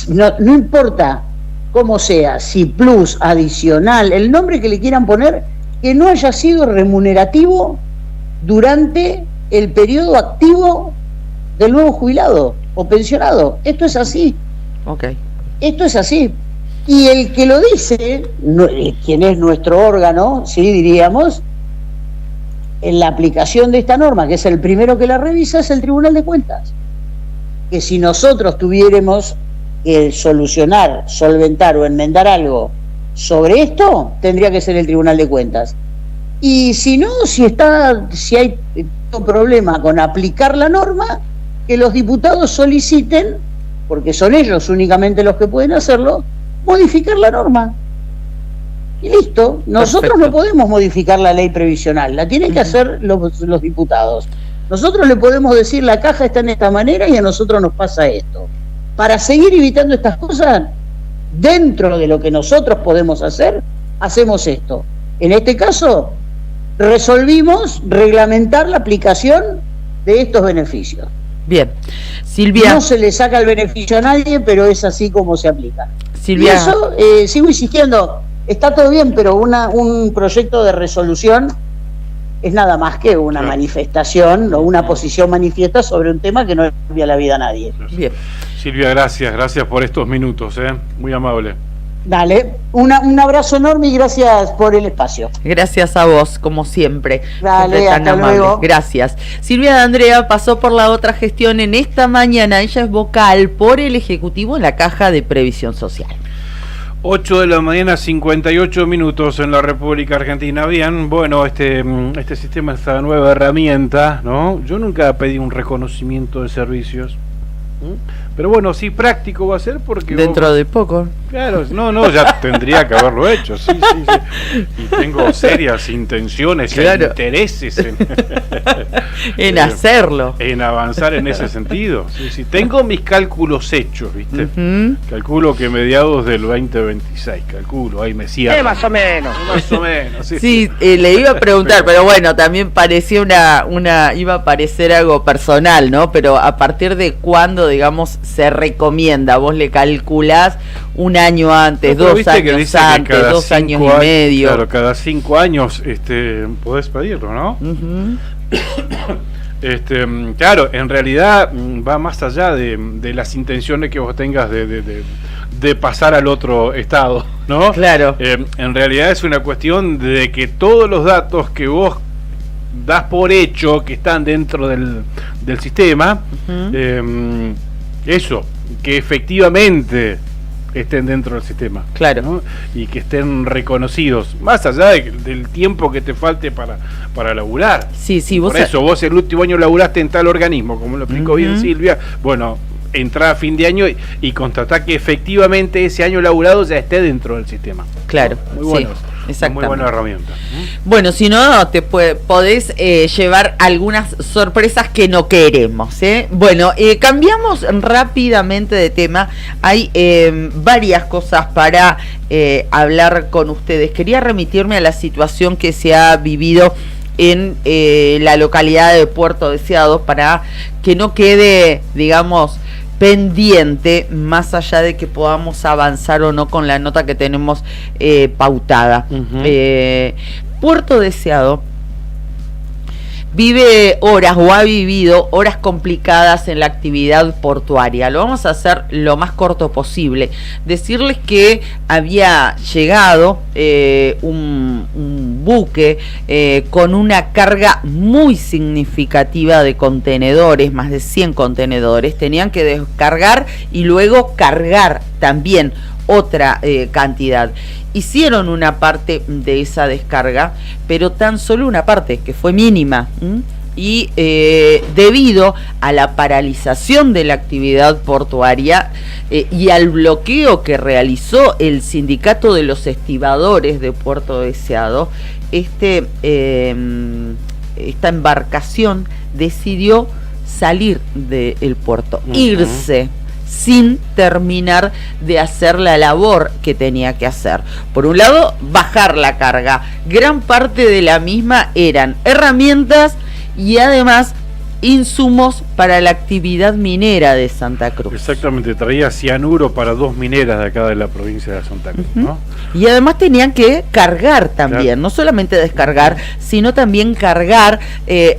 no importa cómo sea, si plus, adicional, el nombre que le quieran poner, que no haya sido remunerativo durante el periodo activo del nuevo jubilado o pensionado. Esto es así. Okay. Esto es así. Y el que lo dice, quien es nuestro órgano, sí, diríamos, en la aplicación de esta norma, que es el primero que la revisa, es el Tribunal de Cuentas. Que si nosotros tuviéramos que solucionar, solventar o enmendar algo sobre esto, tendría que ser el Tribunal de Cuentas. Y si no, si hay un problema con aplicar la norma, que los diputados soliciten, porque son ellos únicamente los que pueden hacerlo, modificar la norma. Y listo. Nosotros no podemos modificar la ley previsional, la tienen que hacer los diputados. Nosotros le podemos decir la caja está en esta manera y a nosotros nos pasa esto. Para seguir evitando estas cosas, dentro de lo que nosotros podemos hacer, hacemos esto. En este caso, resolvimos reglamentar la aplicación de estos beneficios. Bien, Silvia. No se le saca el beneficio a nadie, pero es así como se aplica. Silvia. Y eso, sigo insistiendo, está todo bien, pero un proyecto de resolución es nada más que una manifestación o una posición manifiesta sobre un tema que no le cambia la vida a nadie. Bien. Silvia, gracias por estos minutos, muy amable. Dale, un abrazo enorme y gracias por el espacio. Gracias a vos, como siempre. Dale, siempre tan hasta amable. luego. Gracias. Silvia D'Andrea pasó por la otra gestión en esta mañana. Ella es vocal por el Ejecutivo en la Caja de Previsión Social. 8 de la mañana, 58 minutos en la República Argentina. Bien, bueno, este sistema, esta nueva herramienta, ¿no? Yo nunca pedí un reconocimiento de servicios. Pero bueno, sí, práctico va a ser porque... Dentro de poco. Claro, no, ya tendría que haberlo hecho, sí. Y tengo serias intenciones, claro, e intereses en hacerlo. En avanzar en ese sentido. Sí, tengo mis cálculos hechos, ¿viste? Calculo que mediados del 2026, ahí me cierro. Más o menos. Sí, le iba a preguntar, pero bueno, también parecía iba a parecer algo personal, ¿no? Pero a partir de cuándo, digamos, se recomienda, vos le calculás un año antes, 2 años antes, 2 años y medio. Claro, cada 5 años podés pedirlo, ¿no? Claro, en realidad va más allá de las intenciones que vos tengas de pasar al otro estado, ¿no? Claro. En realidad es una cuestión de que todos los datos que vos das por hecho que están dentro del sistema, eso, que efectivamente estén dentro del sistema, claro, ¿no? Y que estén reconocidos, más allá del tiempo que te falte para laburar. Sí, Por eso vos el último año laburaste en tal organismo, como lo explicó bien Silvia. Bueno, entrá a fin de año y constatá que efectivamente ese año laburado ya esté dentro del sistema. Claro, muy bueno. Sí. Exactamente. Muy buena herramienta. Bueno, si no, te podés llevar algunas sorpresas que no queremos, ¿eh? Bueno, cambiamos rápidamente de tema. Hay varias cosas para hablar con ustedes. Quería remitirme a la situación que se ha vivido en la localidad de Puerto Deseado para que no quede, digamos, pendiente, más allá de que podamos avanzar o no con la nota que tenemos pautada. Puerto Deseado vive horas o ha vivido horas complicadas en la actividad portuaria. Lo vamos a hacer lo más corto posible. Decirles que había llegado un buque con una carga muy significativa de contenedores, más de 100 contenedores. Tenían que descargar y luego cargar también otra cantidad. Hicieron una parte de esa descarga, pero tan solo una parte, que fue mínima. Y debido a la paralización de la actividad portuaria y al bloqueo que realizó el sindicato de los estibadores de Puerto Deseado, esta embarcación decidió salir del puerto, irse sin terminar de hacer la labor que tenía que hacer. Por un lado, bajar la carga. Gran parte de la misma eran herramientas y además insumos para la actividad minera de Santa Cruz. Exactamente, traía cianuro para 2 mineras de acá de la provincia de Santa Cruz, ¿no? Y además tenían que cargar también, claro, no solamente descargar, sino también cargar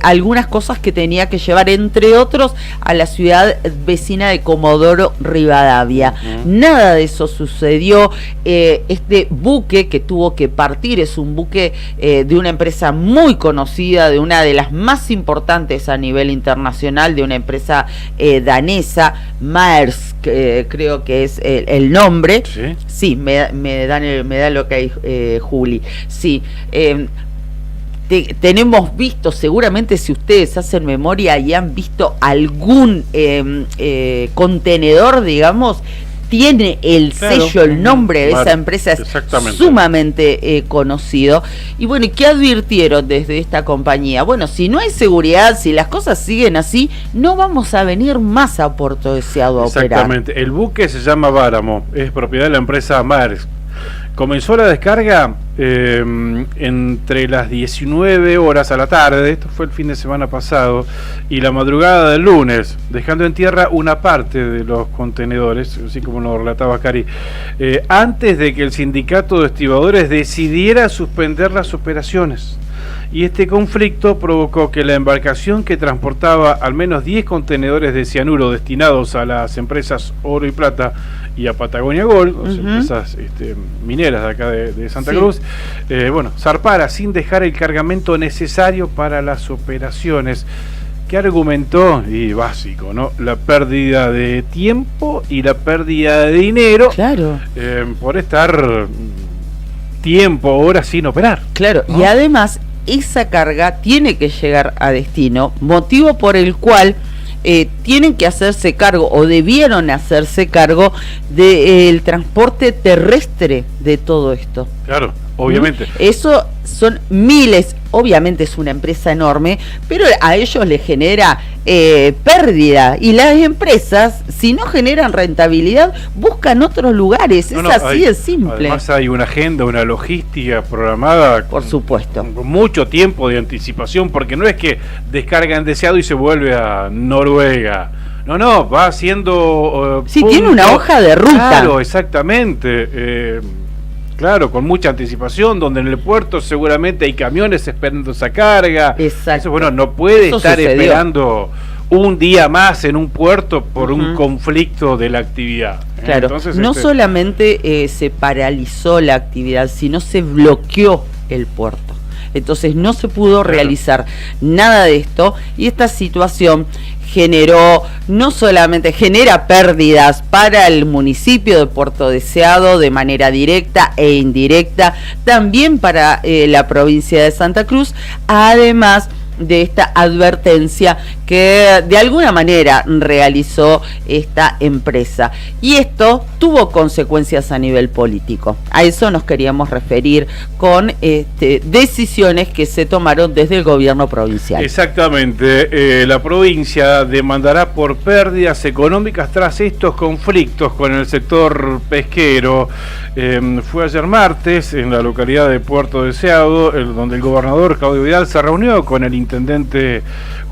algunas cosas que tenía que llevar, entre otros, a la ciudad vecina de Comodoro Rivadavia. Nada de eso sucedió. Este buque que tuvo que partir es un buque de una empresa muy conocida, de una de las más importantes a nivel internacional, de una empresa danesa, Maersk, creo que es el nombre. Sí, me da lo que hay, Juli. Sí, tenemos visto, seguramente si ustedes hacen memoria y han visto algún contenedor, digamos, tiene el sello, el nombre de esa empresa es sumamente conocido. Y bueno, ¿y qué advirtieron desde esta compañía? Bueno, si no hay seguridad, si las cosas siguen así, no vamos a venir más a Puerto Deseado a operar. Exactamente, el buque se llama Báramo, es propiedad de la empresa Maersk. Comenzó la descarga entre las 19 horas a la tarde, esto fue el fin de semana pasado, y la madrugada del lunes, dejando en tierra una parte de los contenedores, así como nos relataba Cari, antes de que el sindicato de estibadores decidiera suspender las operaciones. Y este conflicto provocó que la embarcación, que transportaba al menos 10 contenedores de cianuro destinados a las empresas Oro y Plata y a Patagonia Gold, empresas mineras de acá de Santa Cruz, zarpara sin dejar el cargamento necesario para las operaciones. ¿Qué argumentó? Y básico, ¿no? La pérdida de tiempo y la pérdida de dinero. Claro. Por estar tiempo, horas sin operar. Claro, ¿no? Y además esa carga tiene que llegar a destino, motivo por el cual tienen que hacerse cargo, o debieron hacerse cargo del transporte terrestre de todo esto. Claro, obviamente. Eso son miles, obviamente es una empresa enorme, pero a ellos les genera pérdida, y las empresas, si no generan rentabilidad, buscan otros lugares. Es así de simple. Además hay una agenda, una logística programada, por supuesto, con mucho tiempo de anticipación, porque no es que descargan Deseado y se vuelve a Noruega. No, va haciendo tiene una hoja de ruta. Claro, exactamente. Claro, con mucha anticipación, donde en el puerto seguramente hay camiones esperando esa carga. Exacto. Eso, no puede estar esperando un día más en un puerto por un conflicto de la actividad. Claro, entonces, no solamente se paralizó la actividad, sino se bloqueó el puerto. Entonces no se pudo realizar nada de esto, y esta situación genera pérdidas para el municipio de Puerto Deseado de manera directa e indirecta, también para la provincia de Santa Cruz, además de esta advertencia que de alguna manera realizó esta empresa, y esto tuvo consecuencias a nivel político. A eso nos queríamos referir con decisiones que se tomaron desde el gobierno provincial. Exactamente, la provincia demandará por pérdidas económicas tras estos conflictos con el sector pesquero. Fue ayer martes en la localidad de Puerto Deseado, donde el gobernador Claudio Vidal se reunió con el intendente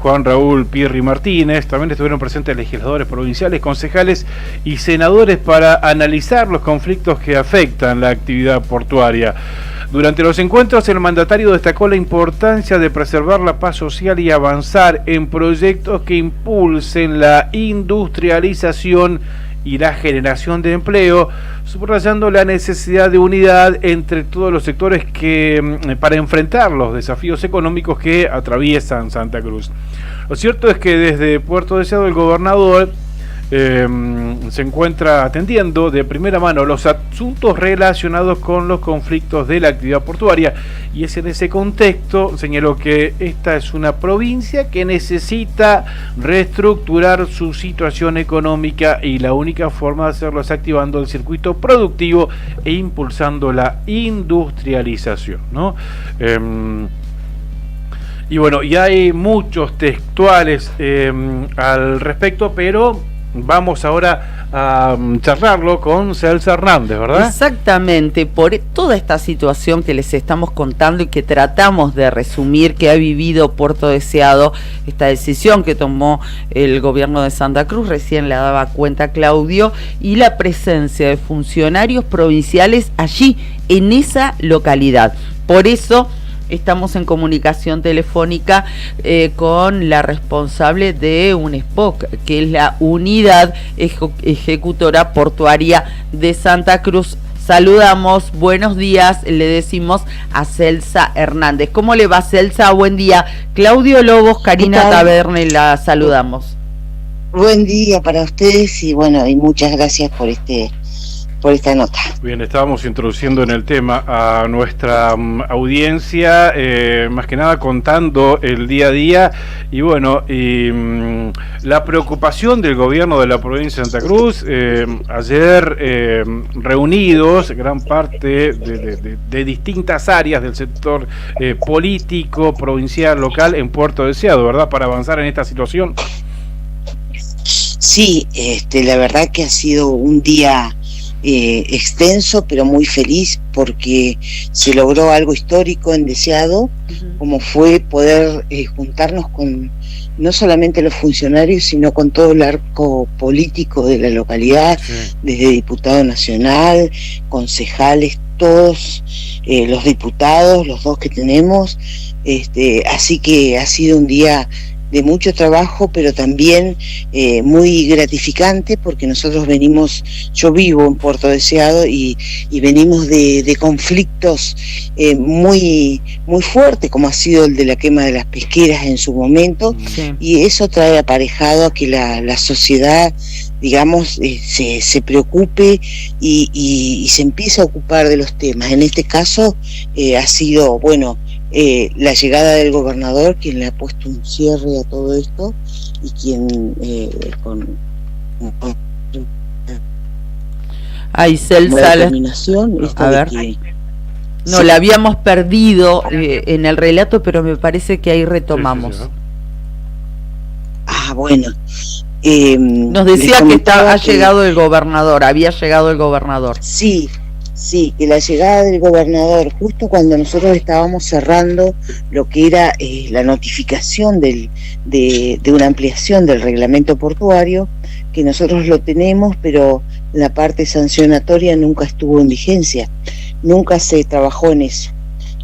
Juan Raúl Pirri Martínez. También estuvieron presentes legisladores provinciales, concejales y senadores para analizar los conflictos que afectan la actividad portuaria. Durante los encuentros, el mandatario destacó la importancia de preservar la paz social y avanzar en proyectos que impulsen la industrialización y la generación de empleo, subrayando la necesidad de unidad entre todos los sectores para enfrentar los desafíos económicos que atraviesan Santa Cruz. Lo cierto es que desde Puerto Deseado el gobernador se encuentra atendiendo de primera mano los asuntos relacionados con los conflictos de la actividad portuaria, y es en ese contexto señaló que esta es una provincia que necesita reestructurar su situación económica, y la única forma de hacerlo es activando el circuito productivo e impulsando la industrialización, ¿no? Y bueno, y hay muchos textuales al respecto, pero vamos ahora a charlarlo con Celsa Hernández, ¿verdad? Exactamente, por toda esta situación que les estamos contando y que tratamos de resumir, que ha vivido Puerto Deseado, esta decisión que tomó el gobierno de Santa Cruz, recién le daba cuenta Claudio, y la presencia de funcionarios provinciales allí, en esa localidad. Por eso estamos en comunicación telefónica con la responsable de UNESPOC, que es la Unidad Ejecutora Portuaria de Santa Cruz. Saludamos, buenos días, le decimos a Celsa Hernández. ¿Cómo le va, Celsa? Buen día. Claudio Lobos, Karina Taberne, la saludamos. Buen día para ustedes, y bueno, y muchas gracias por este esta nota. Bien, estábamos introduciendo en el tema a nuestra audiencia, más que nada contando el día a día y bueno, la preocupación del gobierno de la provincia de Santa Cruz. Ayer reunidos gran parte de distintas áreas del sector político, provincial, local en Puerto Deseado, ¿verdad? Para avanzar en esta situación. Sí, la verdad que ha sido un día extenso, pero muy feliz, porque se logró algo histórico en Deseado, como fue poder juntarnos con no solamente los funcionarios, sino con todo el arco político de la localidad, desde diputado nacional, concejales, todos los diputados, los dos que tenemos, así que ha sido un día de mucho trabajo, pero también muy gratificante, porque nosotros yo vivo en Puerto Deseado y venimos de conflictos muy fuertes, como ha sido el de la quema de las pesqueras en su momento, y eso trae aparejado a que la sociedad, digamos, se preocupe y se empiece a ocupar de los temas. En este caso ha sido, bueno, la llegada del gobernador, quien le ha puesto un cierre a todo esto, y quien Aisel Salas, a ver, no, la habíamos perdido en el relato, pero me parece que ahí retomamos. Bueno, nos decía que había llegado el gobernador. Sí, que la llegada del gobernador, justo cuando nosotros estábamos cerrando lo que era la notificación de una ampliación del reglamento portuario, que nosotros lo tenemos, pero la parte sancionatoria nunca estuvo en vigencia, nunca se trabajó en eso.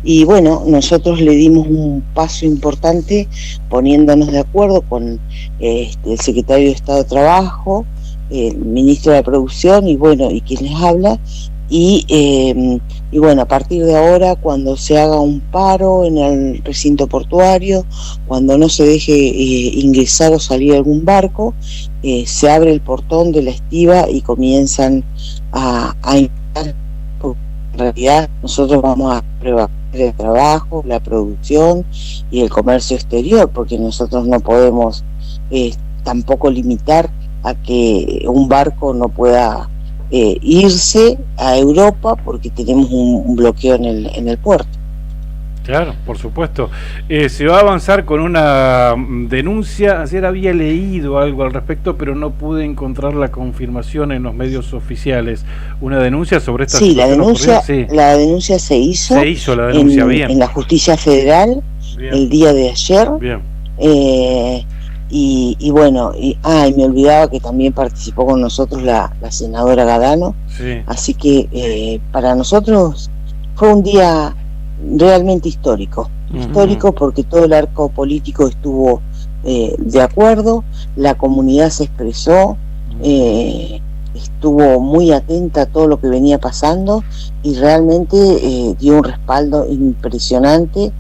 Y bueno, nosotros le dimos un paso importante poniéndonos de acuerdo con el secretario de Estado de Trabajo, el ministro de la Producción y bueno, y quien les habla. Y bueno, a partir de ahora, cuando se haga un paro en el recinto portuario, cuando no se deje ingresar o salir algún barco, se abre el portón de la estiva y comienzan a ingresar. En realidad nosotros vamos a prever el trabajo, la producción y el comercio exterior, porque nosotros no podemos tampoco limitar a que un barco no pueda irse a Europa porque tenemos un bloqueo en el puerto. Claro, por supuesto. Se va a avanzar con una denuncia. Ayer había leído algo al respecto, pero no pude encontrar la confirmación en los medios oficiales. Una denuncia sobre esta situación. La denuncia se hizo. Se hizo la denuncia, bien. En la Justicia Federal, bien. El día de ayer. Bien. Y bueno, y me olvidaba que también participó con nosotros la senadora Gadano. Sí. Así que para nosotros fue un día realmente histórico, porque todo el arco político estuvo de acuerdo, la comunidad se expresó, estuvo muy atenta a todo lo que venía pasando y realmente dio un respaldo impresionante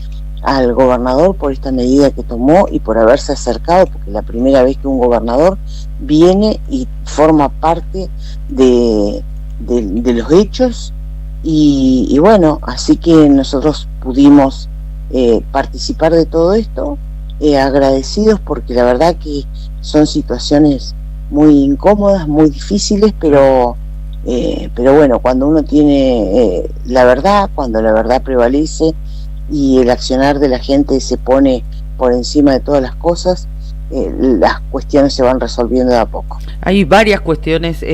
al gobernador por esta medida que tomó y por haberse acercado, porque es la primera vez que un gobernador viene y forma parte de los hechos. Y bueno, así que nosotros pudimos participar de todo esto, agradecidos, porque la verdad que son situaciones muy incómodas, muy difíciles, pero bueno, cuando uno tiene la verdad, cuando la verdad prevalece y el accionar de la gente se pone por encima de todas las cosas, las cuestiones se van resolviendo de a poco. Hay varias cuestiones,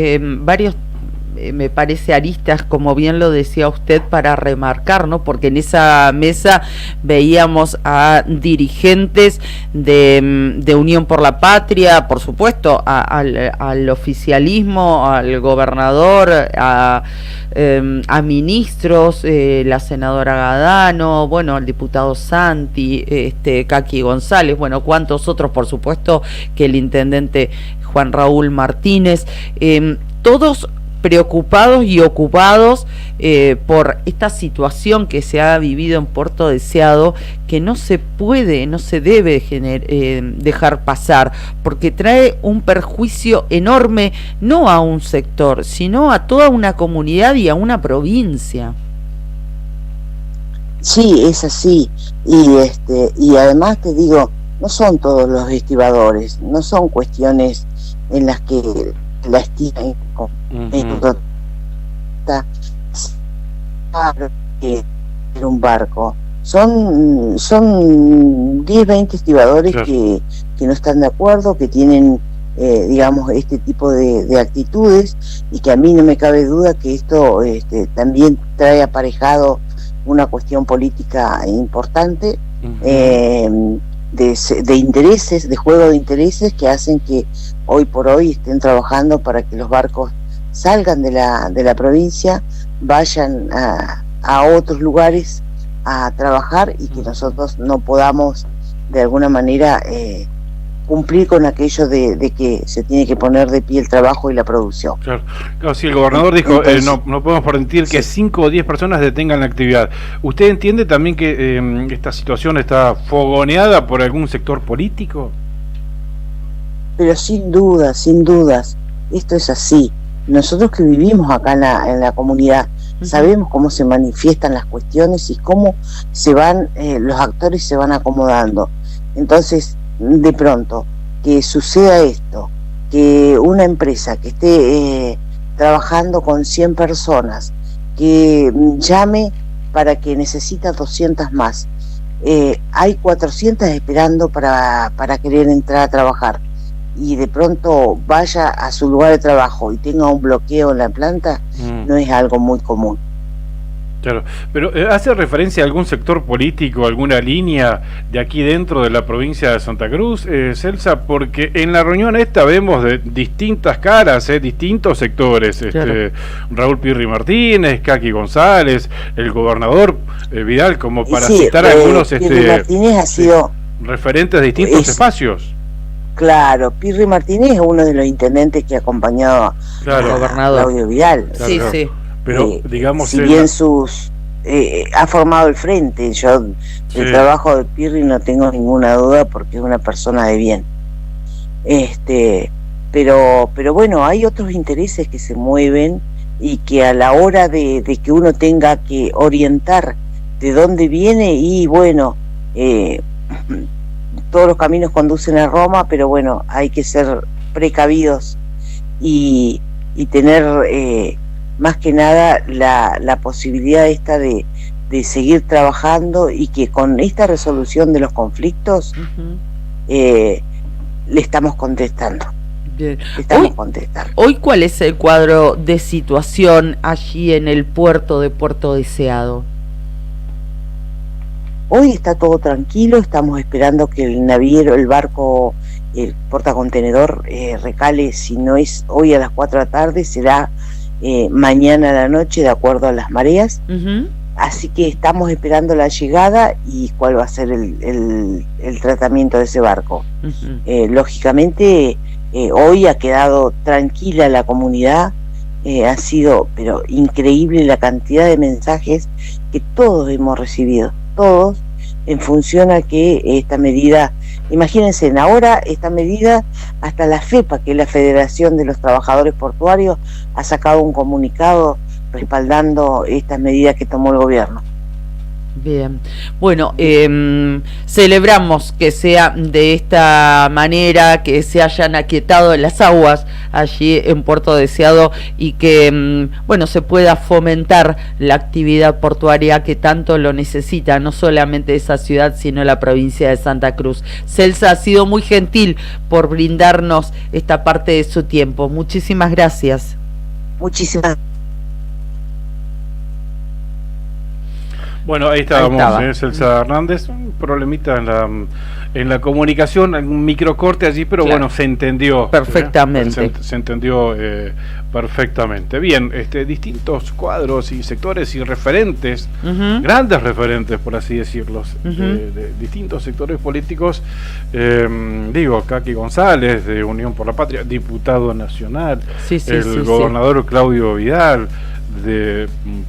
me parece aristas, como bien lo decía usted, para remarcar, ¿no? Porque en esa mesa veíamos a dirigentes de Unión por la Patria, por supuesto, al oficialismo, al gobernador, a ministros, la senadora Gadano, bueno, al diputado Santi, Kaki González, bueno, cuantos otros, por supuesto, que el intendente Juan Raúl Martínez, todos preocupados y ocupados por esta situación que se ha vivido en Puerto Deseado, que no se puede, no se debe dejar pasar, porque trae un perjuicio enorme, no a un sector, sino a toda una comunidad y a una provincia. Sí, es así, y además te digo, no son todos los estibadores, no son cuestiones en las que la estima en un barco, son 10, 20 estibadores, claro, que no están de acuerdo, que tienen digamos este tipo de actitudes, y que a mí no me cabe duda que esto también trae aparejado una cuestión política importante, de intereses, de juego de intereses, que hacen que hoy por hoy estén trabajando para que los barcos salgan de la provincia, vayan a otros lugares a trabajar, y que nosotros no podamos de alguna manera cumplir con aquello de que se tiene que poner de pie el trabajo y la producción. Claro, sí, el gobernador dijo, entonces, no podemos permitir que 5 o 10 personas detengan la actividad. ¿Usted entiende también que esta situación está fogoneada por algún sector político? Pero sin dudas, esto es así. Nosotros que vivimos acá en la comunidad, sabemos cómo se manifiestan las cuestiones y cómo se van, los actores se van acomodando. Entonces, de pronto, que suceda esto, que una empresa que esté trabajando con 100 personas, que llame para que necesita 200 más, hay 400 esperando para querer entrar a trabajar, y de pronto vaya a su lugar de trabajo y tenga un bloqueo en la planta, no es algo muy común. Claro, pero ¿hace referencia a algún sector político, alguna línea de aquí dentro de la provincia de Santa Cruz, Celsa? Porque en la reunión esta vemos de distintas caras, distintos sectores, claro. Raúl Pirri Martínez, Kaki González, el gobernador Vidal, como para citar algunos Pirri Martínez ha sido referentes de distintos espacios. Claro, Pirri Martínez es uno de los intendentes que ha acompañado al gobernador Claudio Vidal. Claro, sí, sí. Pero digamos, si bien ha formado el frente, yo el trabajo de Pirri no tengo ninguna duda, porque es una persona de bien. Pero bueno, hay otros intereses que se mueven, y que a la hora de que uno tenga que orientar de dónde viene, y bueno, todos los caminos conducen a Roma, pero bueno, hay que ser precavidos y tener más que nada la posibilidad esta de seguir trabajando, y que con esta resolución de los conflictos le estamos contestando. Bien. Hoy, ¿cuál es el cuadro de situación allí en el puerto de Puerto Deseado? Hoy está todo tranquilo, estamos esperando que el naviero, el barco, el portacontenedor recale, si no es hoy a las 4 de la tarde, será mañana a la noche, de acuerdo a las mareas. Así que estamos esperando la llegada y cuál va a ser el tratamiento de ese barco. Lógicamente, hoy ha quedado tranquila la comunidad. Ha sido pero increíble la cantidad de mensajes que todos hemos recibido, todos, en función a que esta medida, imagínense, ahora esta medida, hasta la FEPA, que es la Federación de los Trabajadores Portuarios, ha sacado un comunicado respaldando estas medidas que tomó el gobierno. Bien, bueno, celebramos que sea de esta manera, que se hayan aquietado las aguas allí en Puerto Deseado, y que bueno, se pueda fomentar la actividad portuaria que tanto lo necesita, no solamente esa ciudad, sino la provincia de Santa Cruz. Celsa ha sido muy gentil por brindarnos esta parte de su tiempo. Muchísimas gracias. Muchísimas gracias. Bueno, ahí estábamos, Celsa Hernández, un problemita en la comunicación, un microcorte allí, pero claro, bueno, se entendió perfectamente. Se entendió perfectamente. Bien, distintos cuadros y sectores y referentes, grandes referentes, por así decirlos, de distintos sectores políticos. Kaki González, de Unión por la Patria, diputado nacional, el gobernador Claudio Vidal,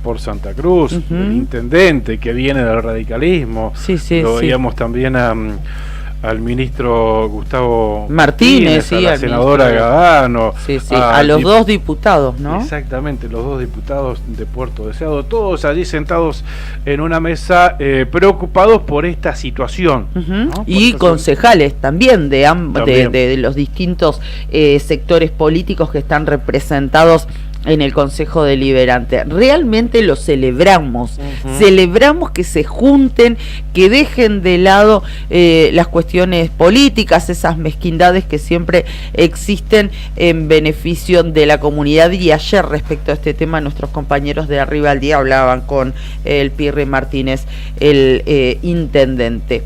por Santa Cruz, el intendente que viene del radicalismo, lo veíamos también al ministro Gustavo Martínez, a la senadora Gadano, a los dos diputados, ¿no? Exactamente, los dos diputados de Puerto Deseado, todos allí sentados en una mesa, preocupados por esta situación, ¿no? Y concejales también de los distintos sectores políticos que están representados en el Consejo Deliberante. Realmente lo celebramos, celebramos que se junten, que dejen de lado las cuestiones políticas, esas mezquindades que siempre existen en beneficio de la comunidad. Y ayer, respecto a este tema, nuestros compañeros de Arriba al Día hablaban con el Pirri Martínez, el intendente.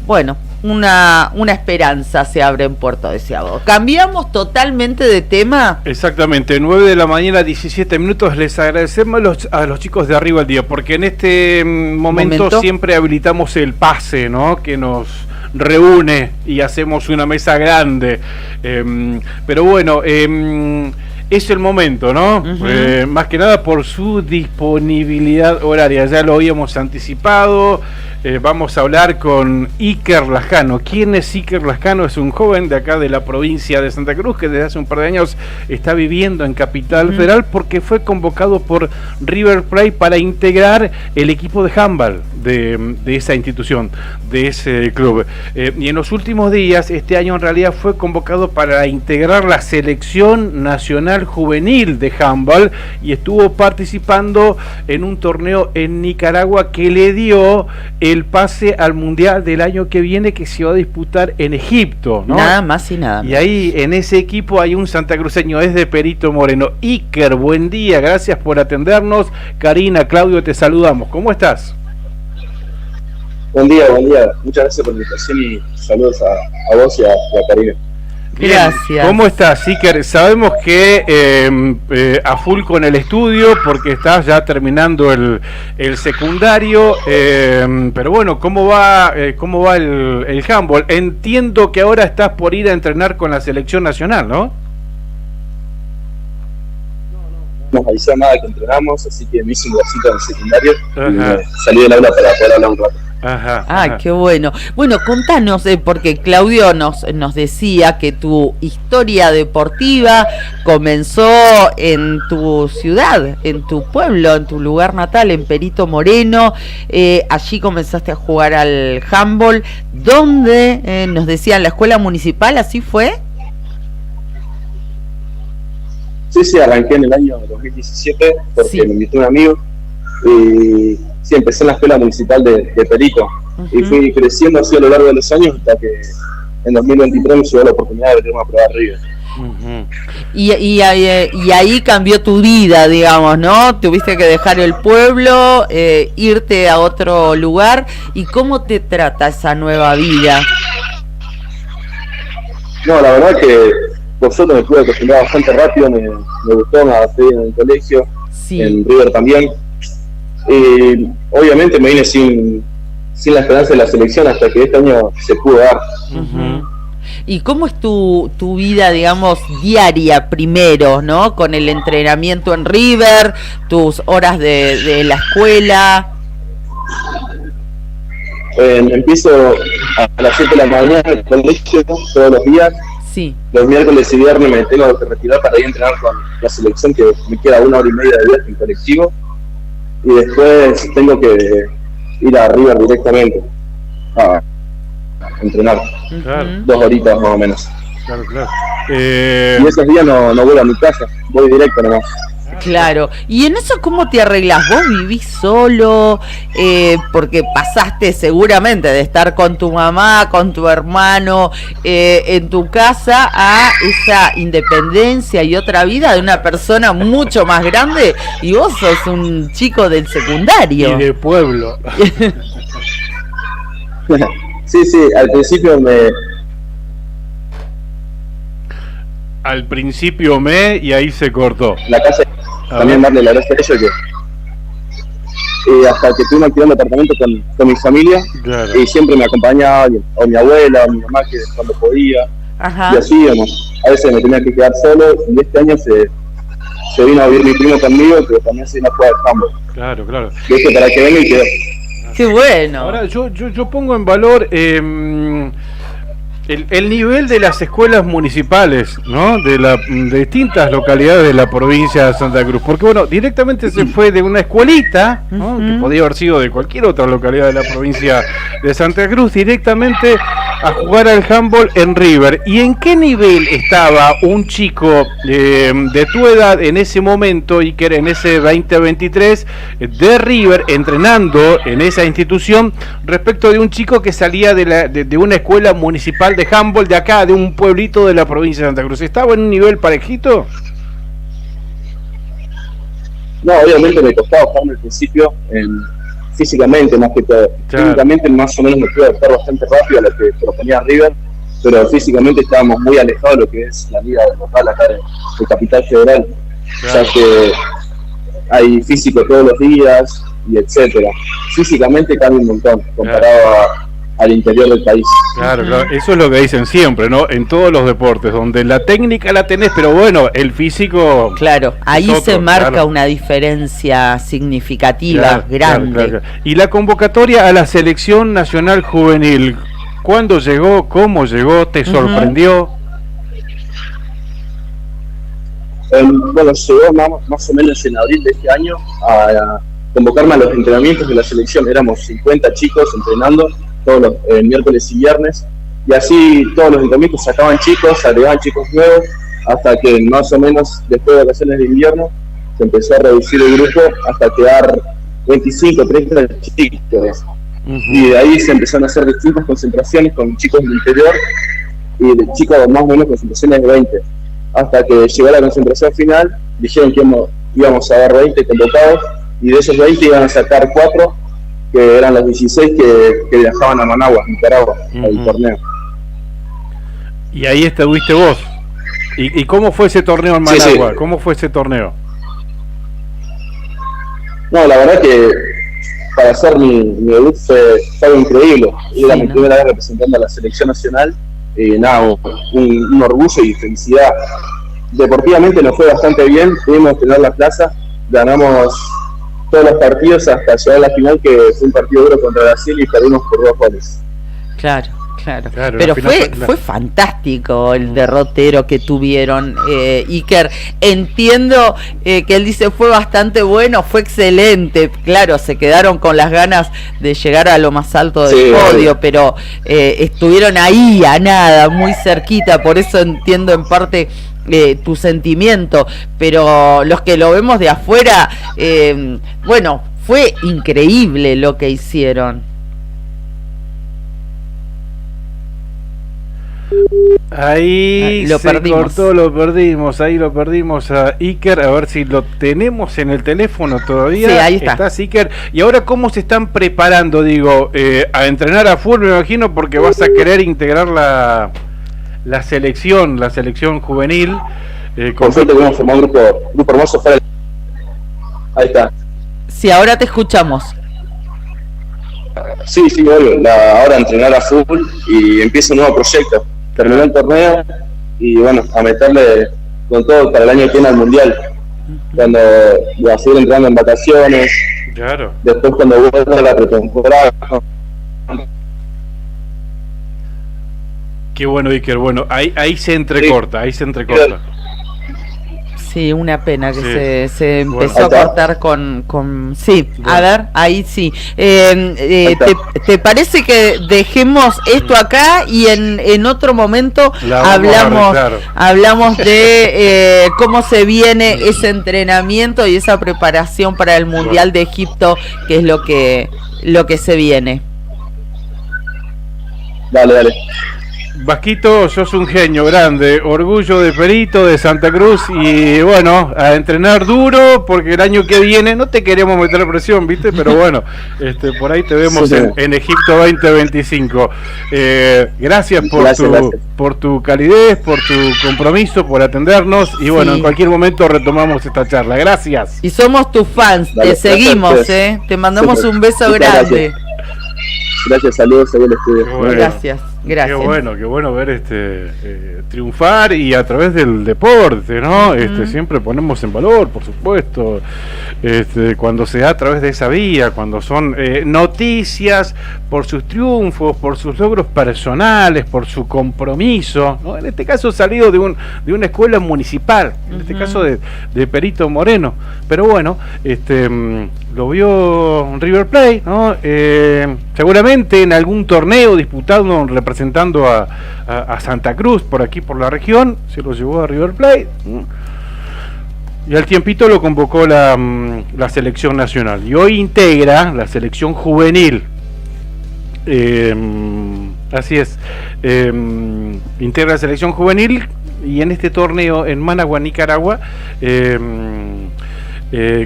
Bueno, una esperanza se abre en Puerto Deseado. ¿Cambiamos totalmente de tema? Exactamente, 9 de la mañana, 17 minutos. Les agradecemos a los chicos de Arriba al Día, porque en este momento siempre habilitamos el pase, ¿no? Que nos reúne y hacemos una mesa grande. Pero bueno, es el momento, ¿no? Más que nada por su disponibilidad horaria. Ya lo habíamos anticipado. Vamos a hablar con Iker Lascano. ¿Quién es Iker Lascano? Es un joven de acá de la provincia de Santa Cruz que desde hace un par de años está viviendo en Capital Federal, porque fue convocado por River Plate para integrar el equipo de handball de esa institución, de ese club. Y en los últimos días, este año en realidad, fue convocado para integrar la selección nacional juvenil de handball y estuvo participando en un torneo en Nicaragua que le dio el pase al Mundial del año que viene, que se va a disputar en Egipto, ¿no? Nada más y nada menos. Y ahí en ese equipo hay un santacruceño, es de Perito Moreno. Iker, buen día, gracias por atendernos. Karina, Claudio, te saludamos. ¿Cómo estás? Buen día, muchas gracias por la invitación y saludos a vos y a Karina. Bien. Gracias. ¿Cómo estás, Iker? Sabemos que a full con el estudio, porque estás ya terminando el secundario, pero bueno, ¿cómo va el handball? Entiendo que ahora estás por ir a entrenar con la selección nacional, ¿no? No nos avisó nada que entrenamos, así que me hice un vasito en el secundario y salí del aula para poder hablar un rato. Qué bueno. Bueno, contanos, porque Claudio nos decía que tu historia deportiva comenzó en tu ciudad, en tu pueblo, en tu lugar natal, en Perito Moreno. Allí comenzaste a jugar al handball. ¿Dónde? Nos decían, la escuela municipal, ¿así fue? Sí, arranqué en el año 2017 porque me invitó un amigo y sí, empecé en la escuela municipal de Perito y fui creciendo así a lo largo de los años hasta que en 2023 me llegó la oportunidad de venirme a probar River. Y ahí cambió tu vida, digamos, ¿no? Tuviste que dejar el pueblo, irte a otro lugar. ¿Y cómo te trata esa nueva vida? No, la verdad que por suerte me pude acostumbrar bastante rápido, me gustó, me adapté en el colegio, en River también. Obviamente me vine sin la esperanza de la selección hasta que este año se pudo dar. ¿Y cómo es tu vida, digamos, diaria primero, ¿no? Con el entrenamiento en River, tus horas de la escuela. Empiezo a las 7 de la mañana en el colegio todos los días. Los miércoles y viernes me tengo que retirar para ir a entrenar con la selección, que me queda 1 hora y media de viaje en colectivo. Y después tengo que ir a River directamente a entrenar. 2 horitas más o menos. Claro. Y esos días no vuelvo a mi casa, voy directo nomás. Claro. ¿Y en eso cómo te arreglás? ¿Vos vivís solo? Porque pasaste seguramente de estar con tu mamá, con tu hermano, en tu casa, a esa independencia y otra vida de una persona mucho más grande, y vos sos un chico del secundario. Y de pueblo. Sí, al principio y ahí se cortó. La casa, también darle la gracia a ellos que hasta que tuvimos alquilando apartamento con mi familia, claro. Y siempre me acompañaba o mi abuela o mi mamá, que cuando podía. Ajá. Y así íbamos. A veces me tenía que quedar solo, y este año se vino a vivir mi primo conmigo, pero también se vino a jugar al campo. Claro. Dije para que venga y quedó. Qué bueno. Ahora yo pongo en valor el nivel de las escuelas municipales, ¿no? De distintas localidades de la provincia de Santa Cruz, porque bueno, directamente se fue de una escuelita, ¿no? Que podía haber sido de cualquier otra localidad de la provincia de Santa Cruz, directamente a jugar al handball en River. ¿Y en qué nivel estaba un chico de tu edad en ese momento, y que era en ese 2023 de River, entrenando en esa institución, respecto de un chico que salía de una escuela municipal de handball de acá, de un pueblito de la provincia de Santa Cruz? ¿Estaba en un nivel parejito? No, obviamente me costaba jugarme al principio, físicamente más que todo. Claro. Técnicamente más o menos me pude adaptar bastante rápido a lo que proponía River, pero físicamente estábamos muy alejados de lo que es la liga local acá de Capital Federal. Claro. Ya que hay físico todos los días y etcétera. Físicamente cambia un montón comparado al interior del país. Claro, eso es lo que dicen siempre, ¿no? En todos los deportes, donde la técnica la tenés, pero bueno, el físico... Claro, ahí se marca una diferencia significativa, grande. Claro. Y la convocatoria a la selección nacional juvenil, ¿cuándo llegó? ¿Cómo llegó? ¿Te sorprendió? Bueno, llegó más o menos en abril de este año a convocarme a los entrenamientos de la selección. Éramos 50 chicos entrenando todos los miércoles y viernes, y así todos los entrenamientos sacaban chicos, agregaban chicos nuevos, hasta que más o menos después de vacaciones de invierno se empezó a reducir el grupo hasta quedar 25, 30 chicos. Y de ahí se empezaron a hacer distintas concentraciones con chicos del interior y de chicos más o menos concentraciones de 20, hasta que llegó la concentración final. Dijeron que íbamos a dar 20 convocados, y de esos 20 iban a sacar 4, que eran los 16 que viajaban a Managua, Nicaragua, al torneo. Y ahí estuviste vos. ¿Y cómo fue ese torneo en Managua? Sí. ¿Cómo fue ese torneo? No, la verdad que para hacer mi debut fue algo increíble. Era mi primera vez representando a la selección nacional. Nada, un orgullo y felicidad. Deportivamente nos fue bastante bien, pudimos tener la plaza, ganamos todos los partidos hasta llegar a la final, que fue un partido duro contra Brasil y perdimos por 2 goles. Claro. Pero fue fantástico el derrotero que tuvieron, Iker. Entiendo que él dice fue bastante bueno, fue excelente. Claro, se quedaron con las ganas de llegar a lo más alto del podio, pero estuvieron ahí a nada, muy cerquita. Por eso entiendo en parte tu sentimiento, pero los que lo vemos de afuera, bueno, fue increíble lo que hicieron. Ahí lo perdimos a Iker. A ver si lo tenemos en el teléfono todavía. Sí, ahí está. ¿Estás, Iker? Y ahora, ¿cómo se están preparando? A entrenar a full, me imagino, porque vas a querer integrar la selección juvenil. Con suerte podemos formar un grupo hermoso fuera. Ahí está. Sí, ahora te escuchamos. Sí, obvio. Ahora entrenar a full y empieza un nuevo proyecto. Terminó el torneo y bueno, a meterle con todo para el año que viene al Mundial. Cuando voy a seguir entrando en vacaciones. Claro. Después cuando vuelva a la pretemporada. Qué bueno, Iker. Bueno, ahí se entrecorta, Sí, una pena que se empezó a cortar con sí, a ver, ahí sí. ¿Te parece que dejemos esto acá y en otro momento hablamos de cómo se viene ese entrenamiento y esa preparación para el Mundial de Egipto, que es lo que se viene? Dale. Vasquito, sos un genio grande, orgullo de Perito, de Santa Cruz, y bueno, a entrenar duro porque el año que viene no te queremos meter presión, ¿viste? Pero bueno, por ahí te vemos en Egipto 2025. Gracias por tu calidez, por tu compromiso, por atendernos, y bueno, en cualquier momento retomamos esta charla. Gracias. Y somos tus fans, te seguimos, te mandamos un beso grande. Gracias, saludos ahí al estudio. Bueno. Gracias. Qué bueno ver triunfar, y a través del deporte, ¿no? Siempre ponemos en valor, por supuesto, cuando se da a través de esa vía, cuando son noticias por sus triunfos, por sus logros personales, por su compromiso, ¿no? En este caso salido de una escuela municipal, en este caso de Perito Moreno, pero bueno, lo vio River Plate, ¿no? Seguramente en algún torneo disputado representando a Santa Cruz por aquí, por la región, se lo llevó a River Plate, y al tiempito lo convocó la selección nacional, y hoy integra la selección juvenil. Así es, integra la selección juvenil, y en este torneo en Managua, Nicaragua,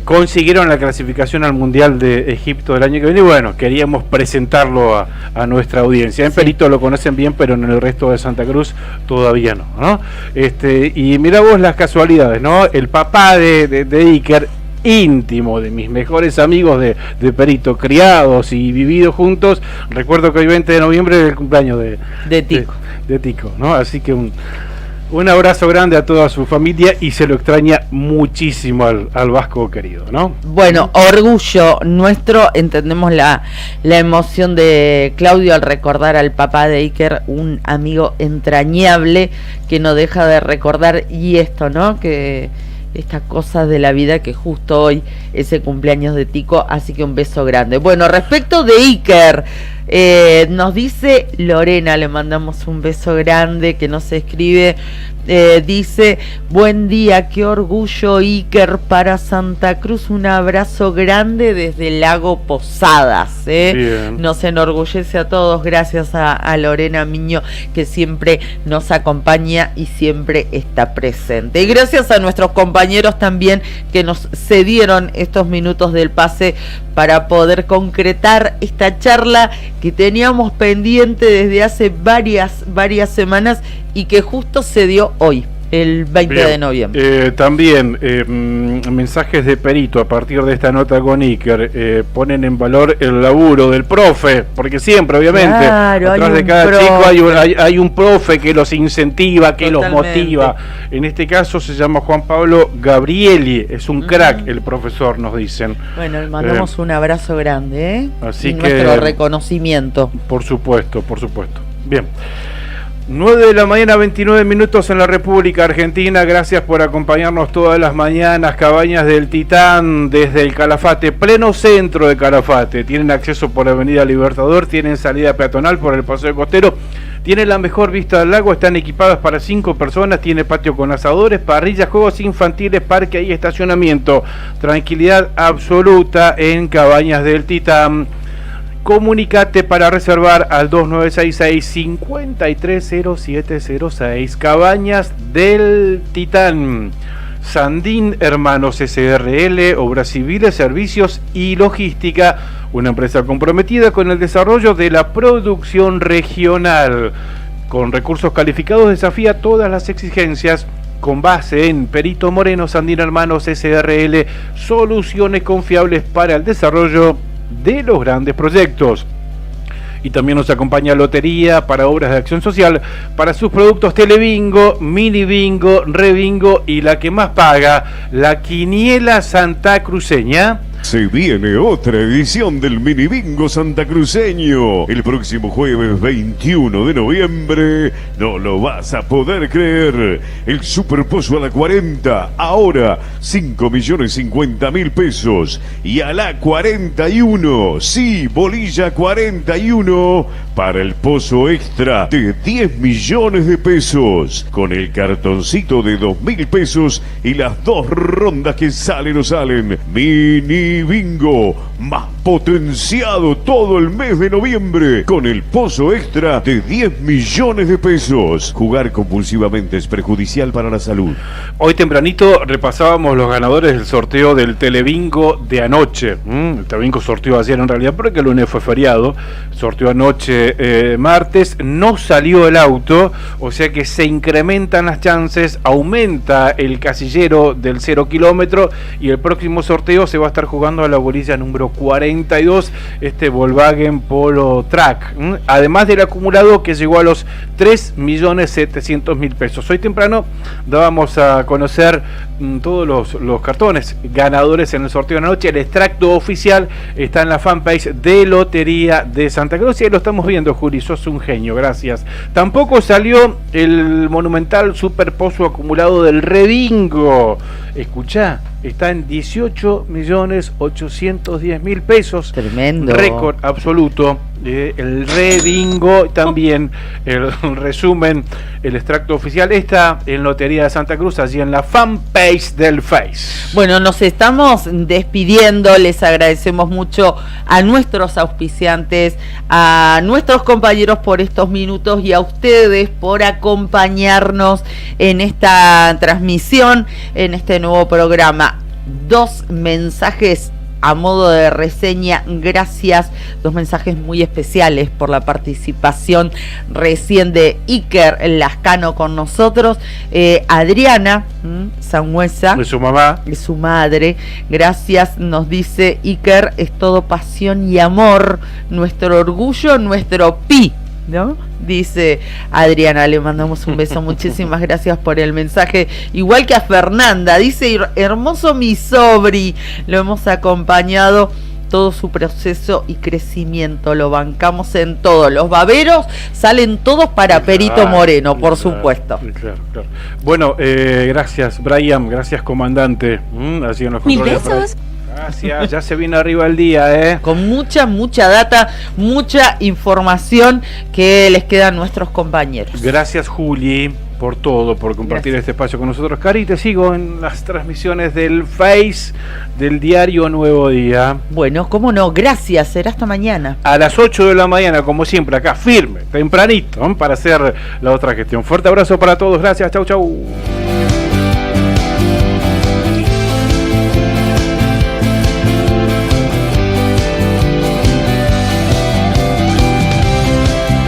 consiguieron la clasificación al Mundial de Egipto del año que viene, y bueno, queríamos presentarlo a nuestra audiencia. En Perito lo conocen bien, pero en el resto de Santa Cruz todavía no. Y mira vos las casualidades, ¿no? El papá de Iker, íntimo de mis mejores amigos de Perito, criados y vividos juntos. Recuerdo que hoy 20 de noviembre es el cumpleaños de Tico, ¿no? Así que un abrazo grande a toda su familia, y se lo extraña muchísimo al vasco querido, ¿no? Bueno, orgullo nuestro, entendemos la emoción de Claudio al recordar al papá de Iker, un amigo entrañable que no deja de recordar, y esto, ¿no? Que estas cosas de la vida, que justo hoy es el cumpleaños de Tico, así que un beso grande. Bueno, respecto de Iker, nos dice Lorena, le mandamos un beso grande, que nos escribe, dice: buen día, qué orgullo Iker para Santa Cruz, un abrazo grande desde Lago Posadas, nos enorgullece a todos. Gracias a Lorena Miño, que siempre nos acompaña y siempre está presente, y gracias a nuestros compañeros también que nos cedieron estos minutos del pase para poder concretar esta charla que teníamos pendiente desde hace varias semanas y que justo se dio hoy, el 20 de noviembre. También mensajes de Perito a partir de esta nota con Iker, ponen en valor el laburo del profe, porque siempre, obviamente, atrás de cada chico hay un profe que los incentiva, que los motiva. En este caso se llama Juan Pablo Gabrieli, es un crack el profesor, nos dicen. Bueno, le mandamos un abrazo grande, así y que nuestro reconocimiento. Por supuesto. Bien. 9 de la mañana, 29 minutos en la República Argentina. Gracias por acompañarnos todas las mañanas. Cabañas del Titán desde el Calafate, pleno centro de Calafate. Tienen acceso por Avenida Libertador, tienen salida peatonal por el Paseo Costero, tienen la mejor vista del lago, están equipadas para 5 personas, tiene patio con asadores, parrillas, juegos infantiles, parque y estacionamiento. Tranquilidad absoluta en Cabañas del Titán. Comunicate para reservar al 2966-530706. Cabañas del Titán. Sandín Hermanos SRL, Obras Civiles, Servicios y Logística, una empresa comprometida con el desarrollo de la producción regional. Con recursos calificados desafía todas las exigencias, con base en Perito Moreno. Sandín Hermanos SRL, soluciones confiables para el desarrollo de los grandes proyectos. Y también nos acompaña Lotería para obras de acción social, para sus productos Telebingo, Mini Bingo, Rebingo y la que más paga, la Quiniela Santacruceña. Se viene otra edición del Mini Bingo santacruceño. El próximo jueves 21 de noviembre. No lo vas a poder creer. El Super Pozo a la 40. Ahora 5.050.000 pesos. Y a la 41. Sí, bolilla 41. Para el pozo extra de 10 millones de pesos. Con el cartoncito de 2.000 pesos y las 2 rondas que salen o salen. Mini Bingo, más potenciado todo el mes de noviembre, con el pozo extra de 10 millones de pesos. Jugar compulsivamente es perjudicial para la salud. Hoy tempranito repasábamos los ganadores del sorteo del Telebingo de anoche. El Telebingo sorteó ayer en realidad porque el lunes fue feriado. Sorteó anoche martes, no salió el auto, o sea que se incrementan las chances, aumenta el casillero del 0 kilómetro y el próximo sorteo se va a estar jugando a la bolilla número 42, este Volkswagen Polo Track, además del acumulado que llegó a los 3.700.000 pesos. Hoy temprano dábamos a conocer todos los cartones ganadores en el sorteo de la noche. El extracto oficial está en la fanpage de Lotería de Santa Cruz y ahí lo estamos viendo, Juli, sos un genio, gracias. Tampoco salió el monumental Super Pozo acumulado del Rebingo. Escuchá, está en 18.810.000 pesos. Tremendo. Récord absoluto. El Rebingo, también el resumen, el extracto oficial está en Lotería de Santa Cruz, allí en la fanpage del Face. Bueno, nos estamos despidiendo, les agradecemos mucho a nuestros auspiciantes, a nuestros compañeros por estos minutos y a ustedes por acompañarnos en esta transmisión, en este nuevo programa. 2 mensajes a modo de reseña, gracias, 2 mensajes muy especiales por la participación recién de Iker Lascano con nosotros. Adriana Sangüesa, de su mamá, de su madre, gracias, nos dice Iker, es todo pasión y amor, nuestro orgullo, nuestro pi, ¿no? Dice Adriana, le mandamos un beso, muchísimas gracias por el mensaje, igual que a Fernanda, dice, hermoso mi sobri, lo hemos acompañado todo su proceso y crecimiento, lo bancamos en todo, los baberos salen todos para Perito Moreno, por supuesto. Claro. Bueno, gracias Brian, gracias comandante, así en los controles. 1000 besos. Gracias, ya se viene arriba el día, con mucha data, mucha información que les queda a nuestros compañeros. Gracias, Juli, por todo, por compartir este espacio con nosotros. Cari, te sigo en las transmisiones del Face del diario Nuevo Día. Bueno, cómo no, gracias, será hasta mañana. A las 8 de la mañana, como siempre, acá firme, tempranito, para hacer la otra gestión. Fuerte abrazo para todos, gracias, chau.